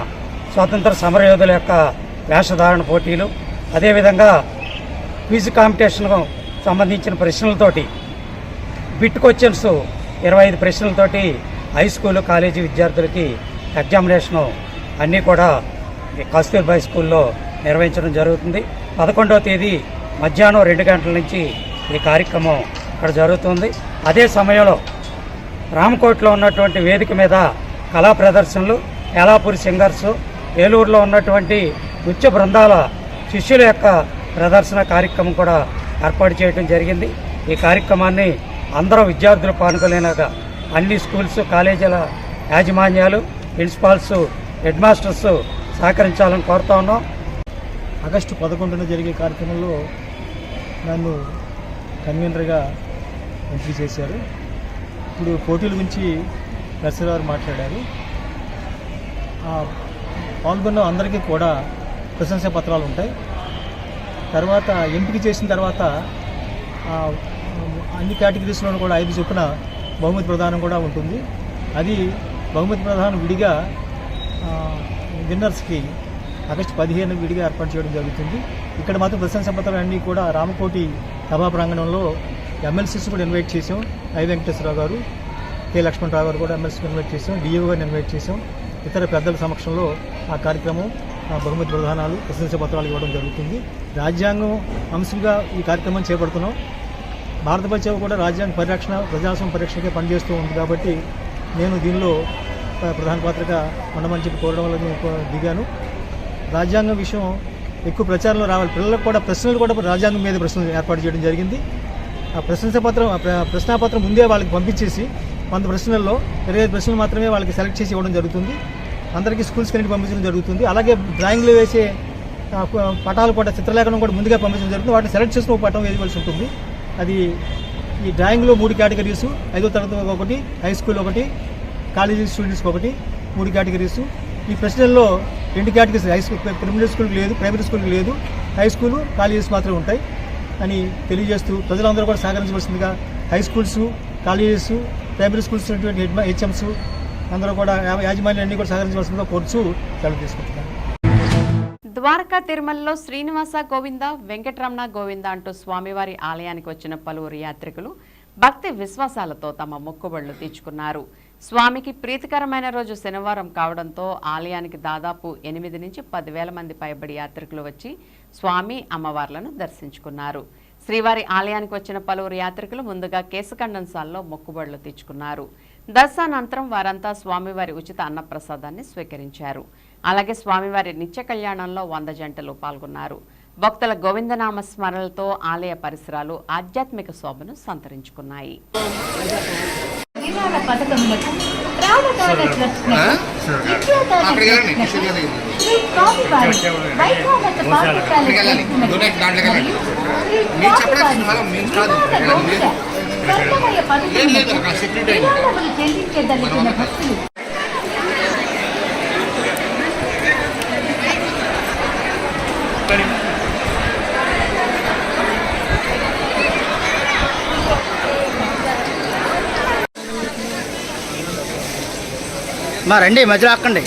స్వాతంత్ర సమరయోధుల యొక్క వేషధారణ పోటీలు, అదేవిధంగా క్విజ్ కాంపిటీషన్కు సంబంధించిన ప్రశ్నలతోటి బిట్ క్వశ్చన్స్ 25 ప్రశ్నలతోటి హై స్కూలు, కాలేజీ విద్యార్థులకి ఎగ్జామినేషను అన్నీ కూడా కస్తూర్బా స్కూల్లో నిర్వహించడం జరుగుతుంది. 11వ తేదీ మధ్యాహ్నం 2 గంటల నుంచి ఈ కార్యక్రమం ఇక్కడ జరుగుతుంది. అదే సమయంలో రామకోట్లో ఉన్నటువంటి వేదిక మీద కళా ప్రదర్శనలు, హేలాపురి సింగర్స్, ఏలూరులో ఉన్నటువంటి నృత్య బృందాల శిష్యుల యొక్క ప్రదర్శన కార్యక్రమం కూడా ఏర్పాటు చేయడం జరిగింది. ఈ కార్యక్రమాన్ని అందరూ విద్యార్థులు పాల్గొనేలాగా అన్ని స్కూల్స్, కాలేజీల యాజమాన్యాలు, ప్రిన్సిపాల్స్, హెడ్ మాస్టర్స్ సహకరించాలని కోరుతా ఉన్నాం. ఆగస్టు 11న జరిగే కార్యక్రమంలో నన్ను కన్వీనర్గా ఎంపిక చేశారు. ఇప్పుడు పోటీల గురించి నర్సరావు గారు మాట్లాడారు. పాల్గొన్న అందరికీ కూడా ప్రశంసా పత్రాలు ఉంటాయి. తర్వాత ఎంపిక చేసిన తర్వాత అన్ని కేటగిరీస్లోనూ కూడా 5 చొప్పున బహుమతి ప్రదానం కూడా ఉంటుంది. అది బహుమతి ప్రదానం విడిగా విన్నర్స్కి ఆగస్టు 15 విడిగా ఏర్పాటు చేయడం జరుగుతుంది. ఇక్కడ మాత్రం ప్రశంసా పత్రాలు అన్నీ కూడా రామకోటి సభా ప్రాంగణంలో ఎమ్మెల్సీస్ కూడా ఇన్వైట్ చేసాం. ఐ వెంకటేశ్వరరావు గారు, కె లక్ష్మణరావు గారు కూడా ఎమ్మెల్సీకి ఇన్వైట్ చేసాం. డిఓ గారిని ఇన్వైట్ చేసాం. ఇతర పెద్దల సమక్షంలో ఆ కార్యక్రమం బహుమతి ప్రదానాలు, ప్రశంసా పత్రాలు ఇవ్వడం జరుగుతుంది. రాజ్యాంగం అంశంగా ఈ కార్యక్రమం చేపడుతున్నాం. భారత బచావో కూడా రాజ్యాంగ పరిరక్షణ, ప్రజాస్వామ్య పరిరక్షణకే పనిచేస్తూ ఉంది కాబట్టి నేను దీనిలో ప్రధాన పాత్రగా ఉండమని చెప్పి కోరడం వల్ల నేను దిగాను. రాజ్యాంగం విషయం ఎక్కువ ప్రచారంలో రావాలి. పిల్లలకు కూడా ప్రశ్నలు కూడా రాజ్యాంగం మీద ప్రశ్నలు ఏర్పాటు చేయడం జరిగింది. ఆ ప్రశ్నాపత్రం ముందే వాళ్ళకి పంపించేసి 100 ప్రశ్నల్లో 25 ప్రశ్నలు మాత్రమే వాళ్ళకి సెలెక్ట్ చేసి ఇవ్వడం జరుగుతుంది. అందరికీ స్కూల్స్ కన్నీ పంపించడం జరుగుతుంది. అలాగే డ్రాయింగ్లో వేసే పటాలు కూడా, చిత్రలేఖనం కూడా ముందుగా పంపించడం జరుగుతుంది. వాటిని సెలెక్ట్ చేసుకుని ఒక పటం వేయవలసి ఉంటుంది. అది ఈ డ్రాయింగ్లో 3 కేటగిరీస్, 5వ తరగతి ఒకటి, హై స్కూల్ ఒకటి, కాలేజీ స్టూడెంట్స్కి ఒకటి, 3 కేటగిరీస్. ఈ ప్రశ్నల్లో 2 కేటగిరీస్, హై స్కూల్, ప్రైమరీ స్కూల్కి లేదు, ప్రైమరీ స్కూల్కి లేదు, హై స్కూలు, కాలేజెస్ మాత్రమే ఉంటాయి అని తెలియజేస్తూ ప్రజలందరూ కూడా సహకరించవలసిందిగా high schools, colleges, primary schools ఉన్నటువంటి హెచ్ఎంస్, అందరూ కూడా యాజమాన్యం అన్ని కూడా సహకరించవలసిందిగా కోర్చు సెలవు తీసుకుంటున్నాను. ద్వారకా తిరుమలలో శ్రీనివాస గోవింద వెంకటరమణ గోవింద అంటూ స్వామివారి ఆలయానికి వచ్చిన పలువురు యాత్రికులు భక్తి విశ్వాసాలతో తమ మొక్కుబడులు తీర్చుకున్నారు. స్వామికి ప్రీతికరమైన రోజు శనివారం కావడంతో ఆలయానికి దాదాపు 8 నుంచి 10,000 మంది పైబడి యాత్రికులు వచ్చి స్వామి అమ్మవార్లను దర్శించుకున్నారు. శ్రీవారి ఆలయానికి వచ్చిన పలువురు యాత్రికులు ముందుగా కేశఖండన్సాల్లో మొక్కుబడులు తీర్చుకున్నారు. దర్శనానంతరం వారంతా స్వామివారి ఉచిత అన్నప్రసాదాన్ని స్వీకరించారు. అలాగే స్వామివారి నిత్య కళ్యాణంలో 100 జంటలు పాల్గొన్నారు. భక్తుల గోవిందనామ స్మరణలతో ఆలయ పరిసరాలు ఆధ్యాత్మిక శోభను సంతరించుకున్నాయి. రండి మధ్యలో ఆకండి.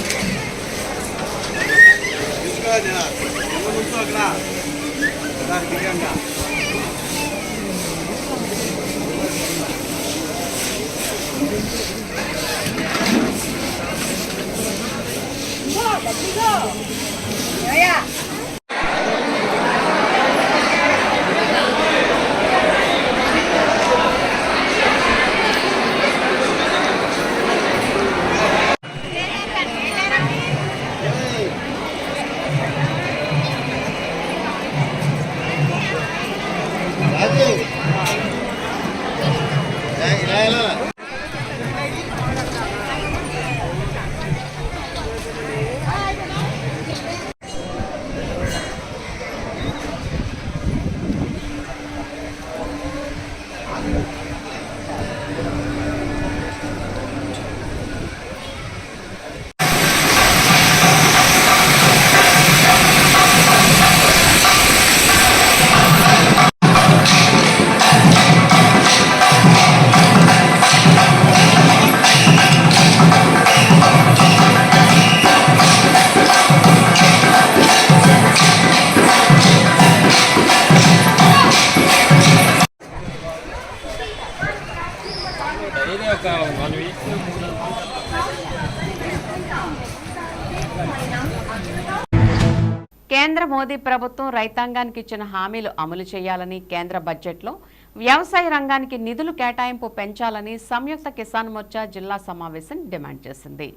కేంద్ర మోదీ ప్రభుత్వం రైతాంగానికి ఇచ్చిన హామీలు అమలు చేయాలని కేంద్ర బడ్జెట్లో వ్యవసాయ రంగానికి నిధులు కేటాయింపు పెంచాలని సంయుక్త కిసాన్ మోర్చా జిల్లా సమావేశం డిమాండ్ చేసింది.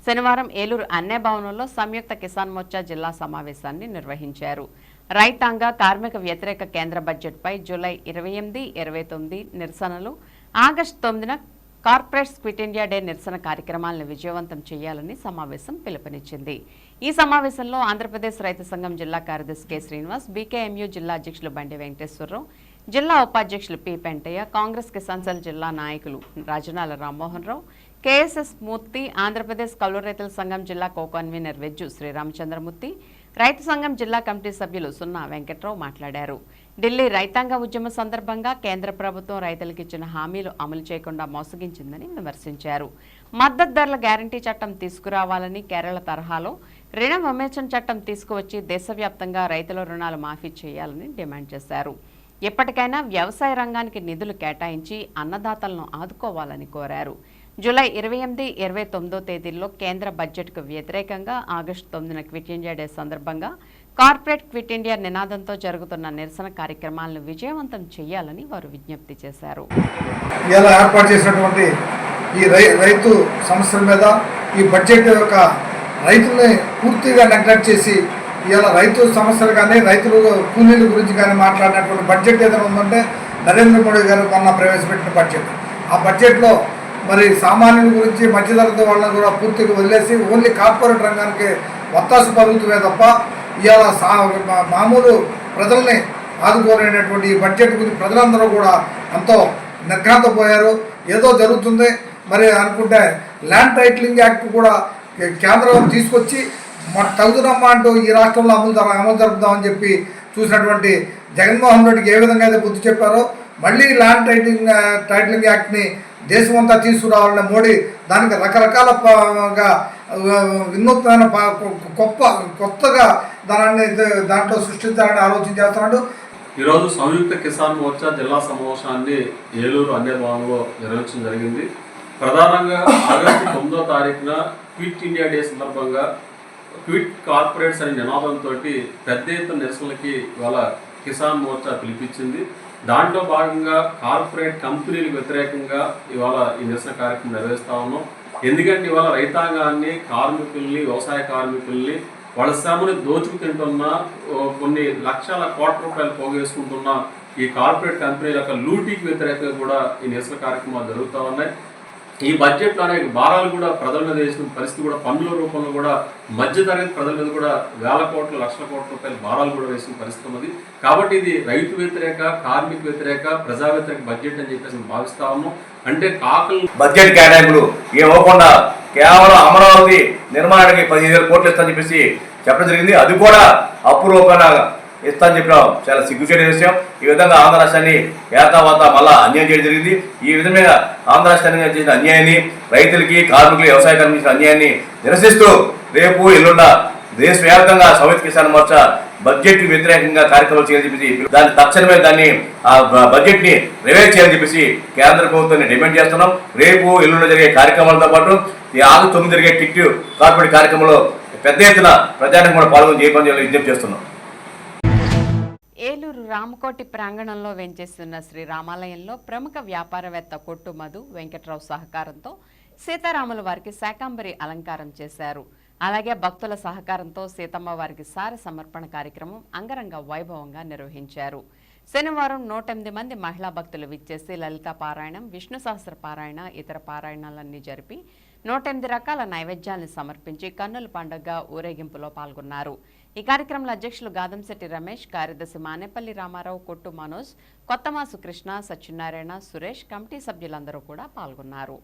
శనివారం ఏలూరు అన్నే భవనంలో సంయుక్త కిసాన్ మోర్చా జిల్లా సమావేశాన్ని నిర్వహించారు. రైతాంగ కార్మిక వ్యతిరేక కేంద్ర బడ్జెట్పై జూలై 28, 29 నిరసనలు, ఆగస్టు 9న కార్పొరేట్స్ క్విట్ ఇండియా డే నిరసన కార్యక్రమాలను విజయవంతం చేయాలని సమావేశం పిలుపునిచ్చింది. ఈ సమావేశంలో ఆంధ్రప్రదేశ్ రైతు సంఘం జిల్లా కార్యదర్శి కె శ్రీనివాస్, బీకేఎంయూ జిల్లా అధ్యక్షులు బండి వెంకటేశ్వరరావు, జిల్లా ఉపాధ్యక్షులు పి పెంటయ్య, కాంగ్రెస్ కిసాన్ సెల్ జిల్లా నాయకులు రాజనాల రామ్మోహన్ రావు, కేఎస్ఎస్ మూర్తి, ఆంధ్రప్రదేశ్ కౌలు రైతుల సంఘం జిల్లా కో కన్వీనర్ వెజ్జు శ్రీరామచంద్రమూర్తి, రైతు సంఘం జిల్లా కమిటీ సభ్యులు సున్నా వెంకట్రావు మాట్లాడారు. ఢిల్లీ రైతాంగ ఉద్యమ సందర్భంగా కేంద్ర ప్రభుత్వం రైతులకు ఇచ్చిన హామీలు అమలు చేయకుండా మోసగించిందని విమర్శించారు. మద్దతు ధరల గ్యారంటీ చట్టం తీసుకురావాలని, కేరళ తరహాలో రుణ విమోచన చట్టం తీసుకువచ్చి దేశవ్యాప్తంగా రైతుల రుణాలు మాఫీ చేయాలని డిమాండ్ చేశారు. ఎప్పటికైనా వ్యవసాయ రంగానికి నిధులు కేటాయించి అన్నదాతలను ఆదుకోవాలని కోరారు. జూలై 28, 29 తేదీల్లో కేంద్ర బడ్జెట్కు వ్యతిరేకంగా ఆగస్టు 9న క్విట్ ఇండియా డే సందర్భంగా కార్పొరేట్ క్విట్ ఇండియా నినాదంతో జరుగుతున్న నిరసన కార్యక్రమాలను విజయవంతం చేయాలని వారు విజ్ఞప్తి చేశారు. ఇలా ఏర్పాటు చేసినటువంటి ఈ రైతు సమస్యల మీద ఈ బడ్జెట్ యొక్క రైతుల్ని పూర్తిగా నెగ్లెక్ట్ చేసి ఇలా రైతు సమస్యలు కానీ రైతులు కూలీల గురించి కానీ మాట్లాడినటువంటి బడ్జెట్ ఏదైనా ఉందంటే నరేంద్ర మోడీ గారు మొన్న ప్రవేశపెట్టిన బడ్జెట్. ఆ బడ్జెట్లో మరి సామాన్యుల గురించి మధ్యతరగతి వాళ్ళని కూడా పూర్తిగా వదిలేసి ఓన్లీ కార్పొరేట్ రంగానికి ఒత్తాసు పలుకుతుమే తప్ప ఇవాళ మామూలు ప్రజల్ని ఆదుకోలేనటువంటి ఈ బడ్జెట్ గురించి ప్రజలందరూ కూడా ఎంతో నిర్ఘాంతపోయారు. ఏదో జరుగుతుంది మరి అనుకుంటే ల్యాండ్ టైటిలింగ్ యాక్ట్ కూడా కేంద్రం తీసుకొచ్చి తగుదనమ్మా అంటూ ఈ రాష్ట్రంలో అమలు జరుపుదామని చెప్పి చూసినటువంటి జగన్మోహన్ రెడ్డికి ఏ విధంగా అయితే బుద్ధి చెప్పారో మళ్ళీ ల్యాండ్ టైటిలింగ్ యాక్ట్ని దేశమంతా తీసుకురావాలనే మోడీ దానికి రకరకాల వినూత్నమైన కొత్తగా దాంట్లో సృష్టించాలని ఆలోచన చేస్తున్నాడు. ఈరోజు సంయుక్త కిసాన్ మోర్చా జిల్లా సమావేశాన్ని ఏలూరు అన్య భవన్లో నిర్వహించడం జరిగింది. ప్రధానంగా ఆగస్టు 9వ తారీఖున క్విట్ ఇండియా డే సందర్భంగా క్విట్ కార్పొరేట్స్ అనే నినాదంతో పెద్ద ఎత్తున నిరసనలకి ఇవాళ కిసాన్ మోర్చా పిలిపించింది. దాంట్లో భాగంగా కార్పొరేట్ కంపెనీలకు వ్యతిరేకంగా ఇవాళ ఈ నిరసన కార్యక్రమం నిర్వహిస్తా ఉన్నాం. ఎందుకంటే ఇవాళ రైతాంగాన్ని, కార్మికుల్ని, వ్యవసాయ కార్మికుల్ని వాళ్ళ శ్రమని దోచుకు తింటున్న, కొన్ని లక్షల కోట్ల రూపాయలు పోగేసుకుంటున్న ఈ కార్పొరేట్ కంపెనీల యొక్క లూటీకి వ్యతిరేకంగా కూడా ఈ నిరసన కార్యక్రమాలు జరుగుతూ ఉన్నాయి. ఈ బడ్జెట్లో అనేక భారాలు కూడా ప్రజల మీద వేసిన పరిస్థితి కూడా పన్నుల రూపంలో కూడా మధ్యతరగతి ప్రజల మీద కూడా వేల కోట్ల, లక్షల కోట్ల రూపాయల భారాలు కూడా వేసిన పరిస్థితి ఉన్నది. కాబట్టి ఇది రైతు వ్యతిరేక, కార్మిక వ్యతిరేక, ప్రజా వ్యతిరేక బడ్జెట్ అని చెప్పేసి భావిస్తా ఉన్నాం. అంటే కాకలు బడ్జెట్ కేటాయింపులు ఇవ్వకుండా కేవలం అమరావతి నిర్మాణానికి 15,000 కోట్లు ఇస్తామని చెప్పేసి చెప్పడం జరిగింది. అది కూడా అప్పు రూపాయన ఇస్తామని చెప్పడం చాలా సిగ్గుచేటు విషయం. ఈ విధంగా ఆంధ్ర రాష్ట్రాన్ని ఏతావాత మళ్ళా అన్యాయం చేయడం జరిగింది. ఈ విధమైన ఆంధ్ర రాష్ట్రానికి చేసిన అన్యాయాన్ని, రైతులకి, కార్మికులు, వ్యవసాయ కార్మికుల అన్యాయాన్ని నిరసిస్తూ రేపు ఎల్లుండ దేశవ్యాప్తంగా సంయుక్త కిసాన్ మోర్చా బడ్జెట్ వ్యతిరేకంగా కార్యక్రమాలు చేయాలని చెప్పేసి దాన్ని తక్షణమే ఆ బడ్జెట్ ని రివైజ్ చేయాలని చెప్పేసి కేంద్ర ప్రభుత్వాన్ని డిమాండ్ చేస్తున్నాం. రేపు ఎల్లుండ జరిగే కార్యక్రమాలతో పాటు ఈ ఆగస్టు 9 జరిగే కిట్ కార్పొరేట్ కార్యక్రమంలో పెద్ద ఎత్తున ప్రజానికి కూడా పాల్గొని చేయమని విజ్ఞప్తి చేస్తున్నాం. ఏలూరు రామకోటి ప్రాంగణంలో వెంచేస్తున్న శ్రీ రామాలయంలో ప్రముఖ వ్యాపారవేత్త కొట్టు మధు వెంకట్రావు సహకారంతో సీతారాముల వారికి శాకాంబరి అలంకారం చేశారు. అలాగే భక్తుల సహకారంతో సీతమ్మ వారికి సార సమర్పణ కార్యక్రమం అంగరంగ వైభవంగా నిర్వహించారు. శనివారం 108 మంది మహిళా భక్తులు విచ్చేసి లలితా పారాయణం, విష్ణు సహస్ర పారాయణ, ఇతర పారాయణాలన్నీ జరిపి 108 రకాల నైవేద్యాలను సమర్పించి కన్నుల పండుగ ఊరేగింపులో పాల్గొన్నారు. ఈ కార్యక్రమంలో అధ్యక్షులు గాదంశెట్టి రమేష్, కార్యదర్శి మానేపల్లి రామారావు, కొట్టు మనోజ్, కొత్తమాసు కృష్ణ, సత్యనారాయణ, సురేష్, కమిటీ సభ్యులందరూ కూడా పాల్గొన్నారు.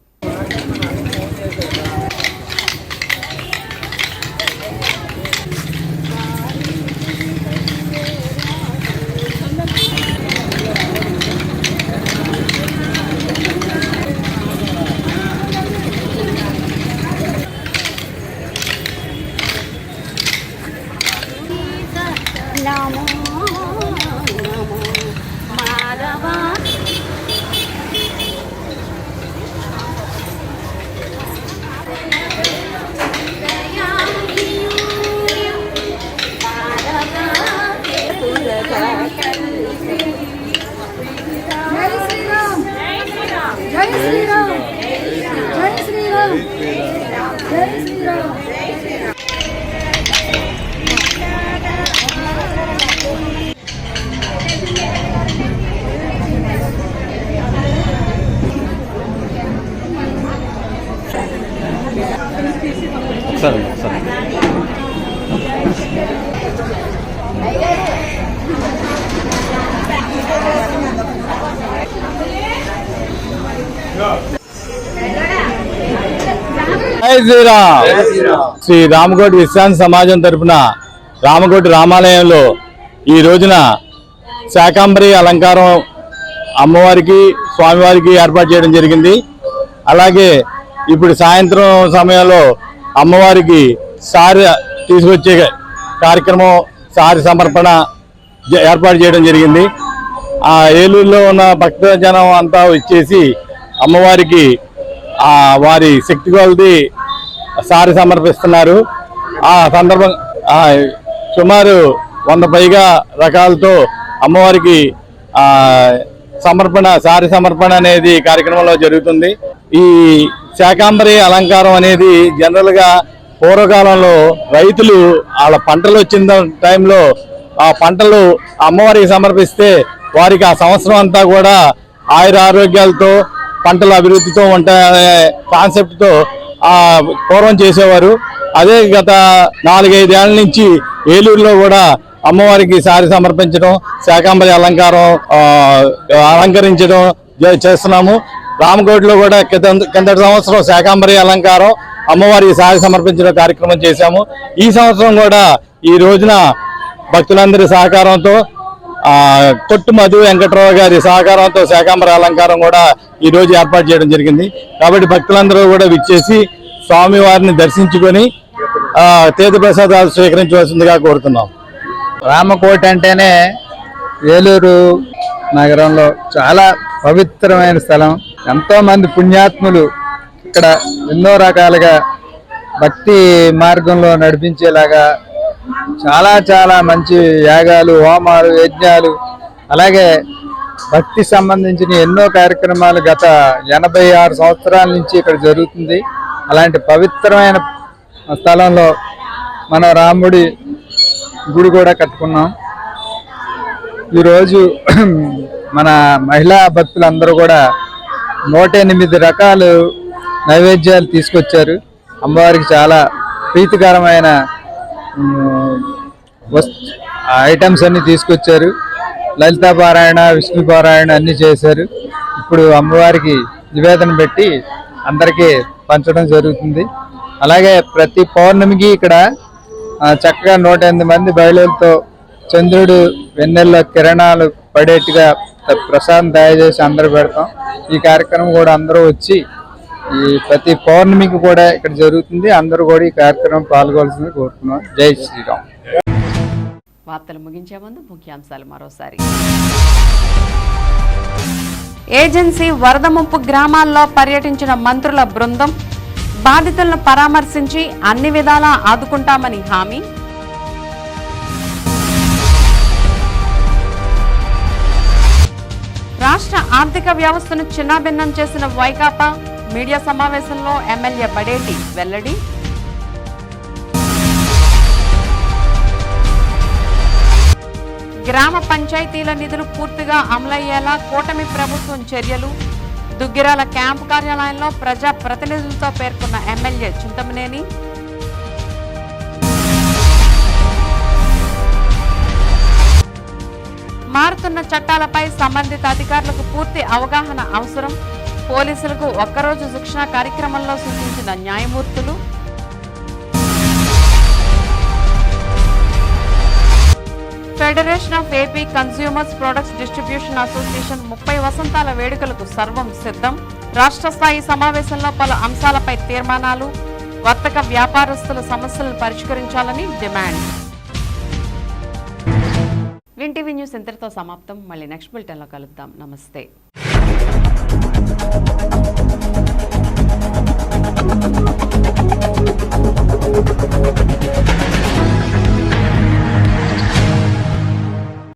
శ్రీ రామకోటి విశ్రాంతి సమాజం తరఫున రామకోటి రామాలయంలో ఈ రోజున శాకాంబరి అలంకారం అమ్మవారికి, స్వామివారికి ఏర్పాటు చేయడం జరిగింది. అలాగే ఇప్పుడు సాయంత్రం సమయంలో అమ్మవారికి సారి తీసుకొచ్చే కార్యక్రమం, సారి సమర్పణ ఏర్పాటు చేయడం జరిగింది. ఆ ఏలూరులో ఉన్న భక్తజనం అంతా వచ్చేసి అమ్మవారికి వారి శక్తి కొలది సారి సమర్పిస్తున్నారు. ఆ సందర్భం సుమారు 100 పైగా రకాలతో అమ్మవారికి సారి సమర్పణ అనేది కార్యక్రమంలో జరుగుతుంది. ఈ శాకాంబరి అలంకారం అనేది జనరల్ గా పూర్వకాలంలో రైతులు వాళ్ళ పంటలు వచ్చిన టైంలో ఆ పంటలు అమ్మవారికి సమర్పిస్తే వారికి ఆ సంవత్సరం అంతా కూడా ఆయుర ఆరోగ్యాలతో, పంటల అభివృద్ధితో ఉంటాయనే కాన్సెప్ట్ తో పూర్వం చేసేవారు. అదే గత 4-5 ఏళ్ల నుంచి ఏలూరులో కూడా అమ్మవారికి సారి సమర్పించడం, శాకాంబరి అలంకరించడం చేస్తున్నాము. రామకోటిలో కూడా కిందటి సంవత్సరం శాకాంబరి అలంకారం, అమ్మవారికి సారి సమర్పించడం కార్యక్రమం చేశాము. ఈ సంవత్సరం కూడా ఈ రోజున భక్తులందరి సహకారంతో కొట్టు మధు వెంకట్రావు గారి సహకారంతో శాకాంబర అలంకారం కూడా ఈ రోజు ఏర్పాటు చేయడం జరిగింది. కాబట్టి భక్తులందరూ కూడా విచ్చేసి స్వామివారిని దర్శించుకొని తీర్థ ప్రసాదాలు స్వీకరించవలసిందిగా కోరుతున్నాం. రామకోట అంటేనే ఏలూరు నగరంలో చాలా పవిత్రమైన స్థలం. ఎంతో మంది పుణ్యాత్ములు ఇక్కడ ఎన్నో రకాలుగా భక్తి మార్గంలో నడిపించేలాగా చాలా చాలా మంచి యాగాలు, హోమాలు, యజ్ఞాలు, అలాగే భక్తి సంబంధించిన ఎన్నో కార్యక్రమాలు గత 86 సంవత్సరాల నుంచి ఇక్కడ జరుగుతుంది. అలాంటి పవిత్రమైన స్థలంలో మన రాముడి గుడి కూడా కట్టుకున్నాం. ఈరోజు మన మహిళా భక్తులందరూ కూడా 108 రకాలు నైవేద్యాలు తీసుకొచ్చారు. అమ్మవారికి చాలా ప్రీతికరమైన ఐటమ్స్ అన్ని తీసుకొచ్చారు. లలితా పారాయణ, విష్ణు పారాయణ అన్ని చేశారు. ఇప్పుడు అమ్మవారికి నివేదన పెట్టి అందరికీ పంచడం జరుగుతుంది. అలాగే ప్రతి పౌర్ణమికి ఇక్కడ చక్కగా 108 మంది బయలుతో చంద్రుడు వెన్నెల్లో కిరణాలు పడేట్టుగా ప్రసాదం తయారు చేసి అందరూ పెడతాం. ఈ కార్యక్రమం కూడా అందరూ వచ్చి ఈ ప్రతి పౌర్ణమికి కూడా ఇక్కడ జరుగుతుంది. అందరూ కూడా ఈ కార్యక్రమం పాల్గొనాల్సింది కోరుతున్నాం. జై శ్రీరామ్. వార్తలు ముగించే ముందు ముఖ్యాంశాలు మరోసారి. ఏజెన్సీ వరద ముంపు గ్రామాల్లో పర్యటించిన మంత్రుల బృందం బాధితులను పరామర్శించి అన్ని విధాలా ఆదుకుంటామని హామీ. రాష్ట్ర ఆర్థిక వ్యవస్థను చిన్నాభిన్నం చేసిన వైకాపా మీడియా సమావేశంలో ఎమ్మెల్యే బడేటి వెల్లడి. గ్రామ పంచాయతీల నిధులు పూర్తిగా అమలయ్యేలా కూటమి ప్రభుత్వం చర్యలు. దుగ్గిరాల క్యాంపు కార్యాలయంలో ప్రజా ప్రతినిధులతో పేర్కొన్న ఎమ్మెల్యే చింతమనేని. మారుతున్న చట్టాలపై సంబంధిత అధికారులకు పూర్తి అవగాహన అవసరం. పోలీసులకు ఒక్కరోజు శిక్షణ కార్యక్రమంలో సూచించిన న్యాయమూర్తులు. Federation of AP consumers products distribution association 30 వసంతాల వేడుకలకు సర్వం సిద్ధం. రాష్ట్ర స్థాయి సమావేశంలో పలు అంశాలపై తీర్మానాలు. వర్తక వ్యాపారస్తుల సమస్యలను పరిష్కరించాలని డిమాండ్. వింటీవీ న్యూస్ ఇంతటితో సమాప్తం. మళ్ళీ నెక్స్ట్ బులెటిన్లో కలుద్దాం. నమస్తే.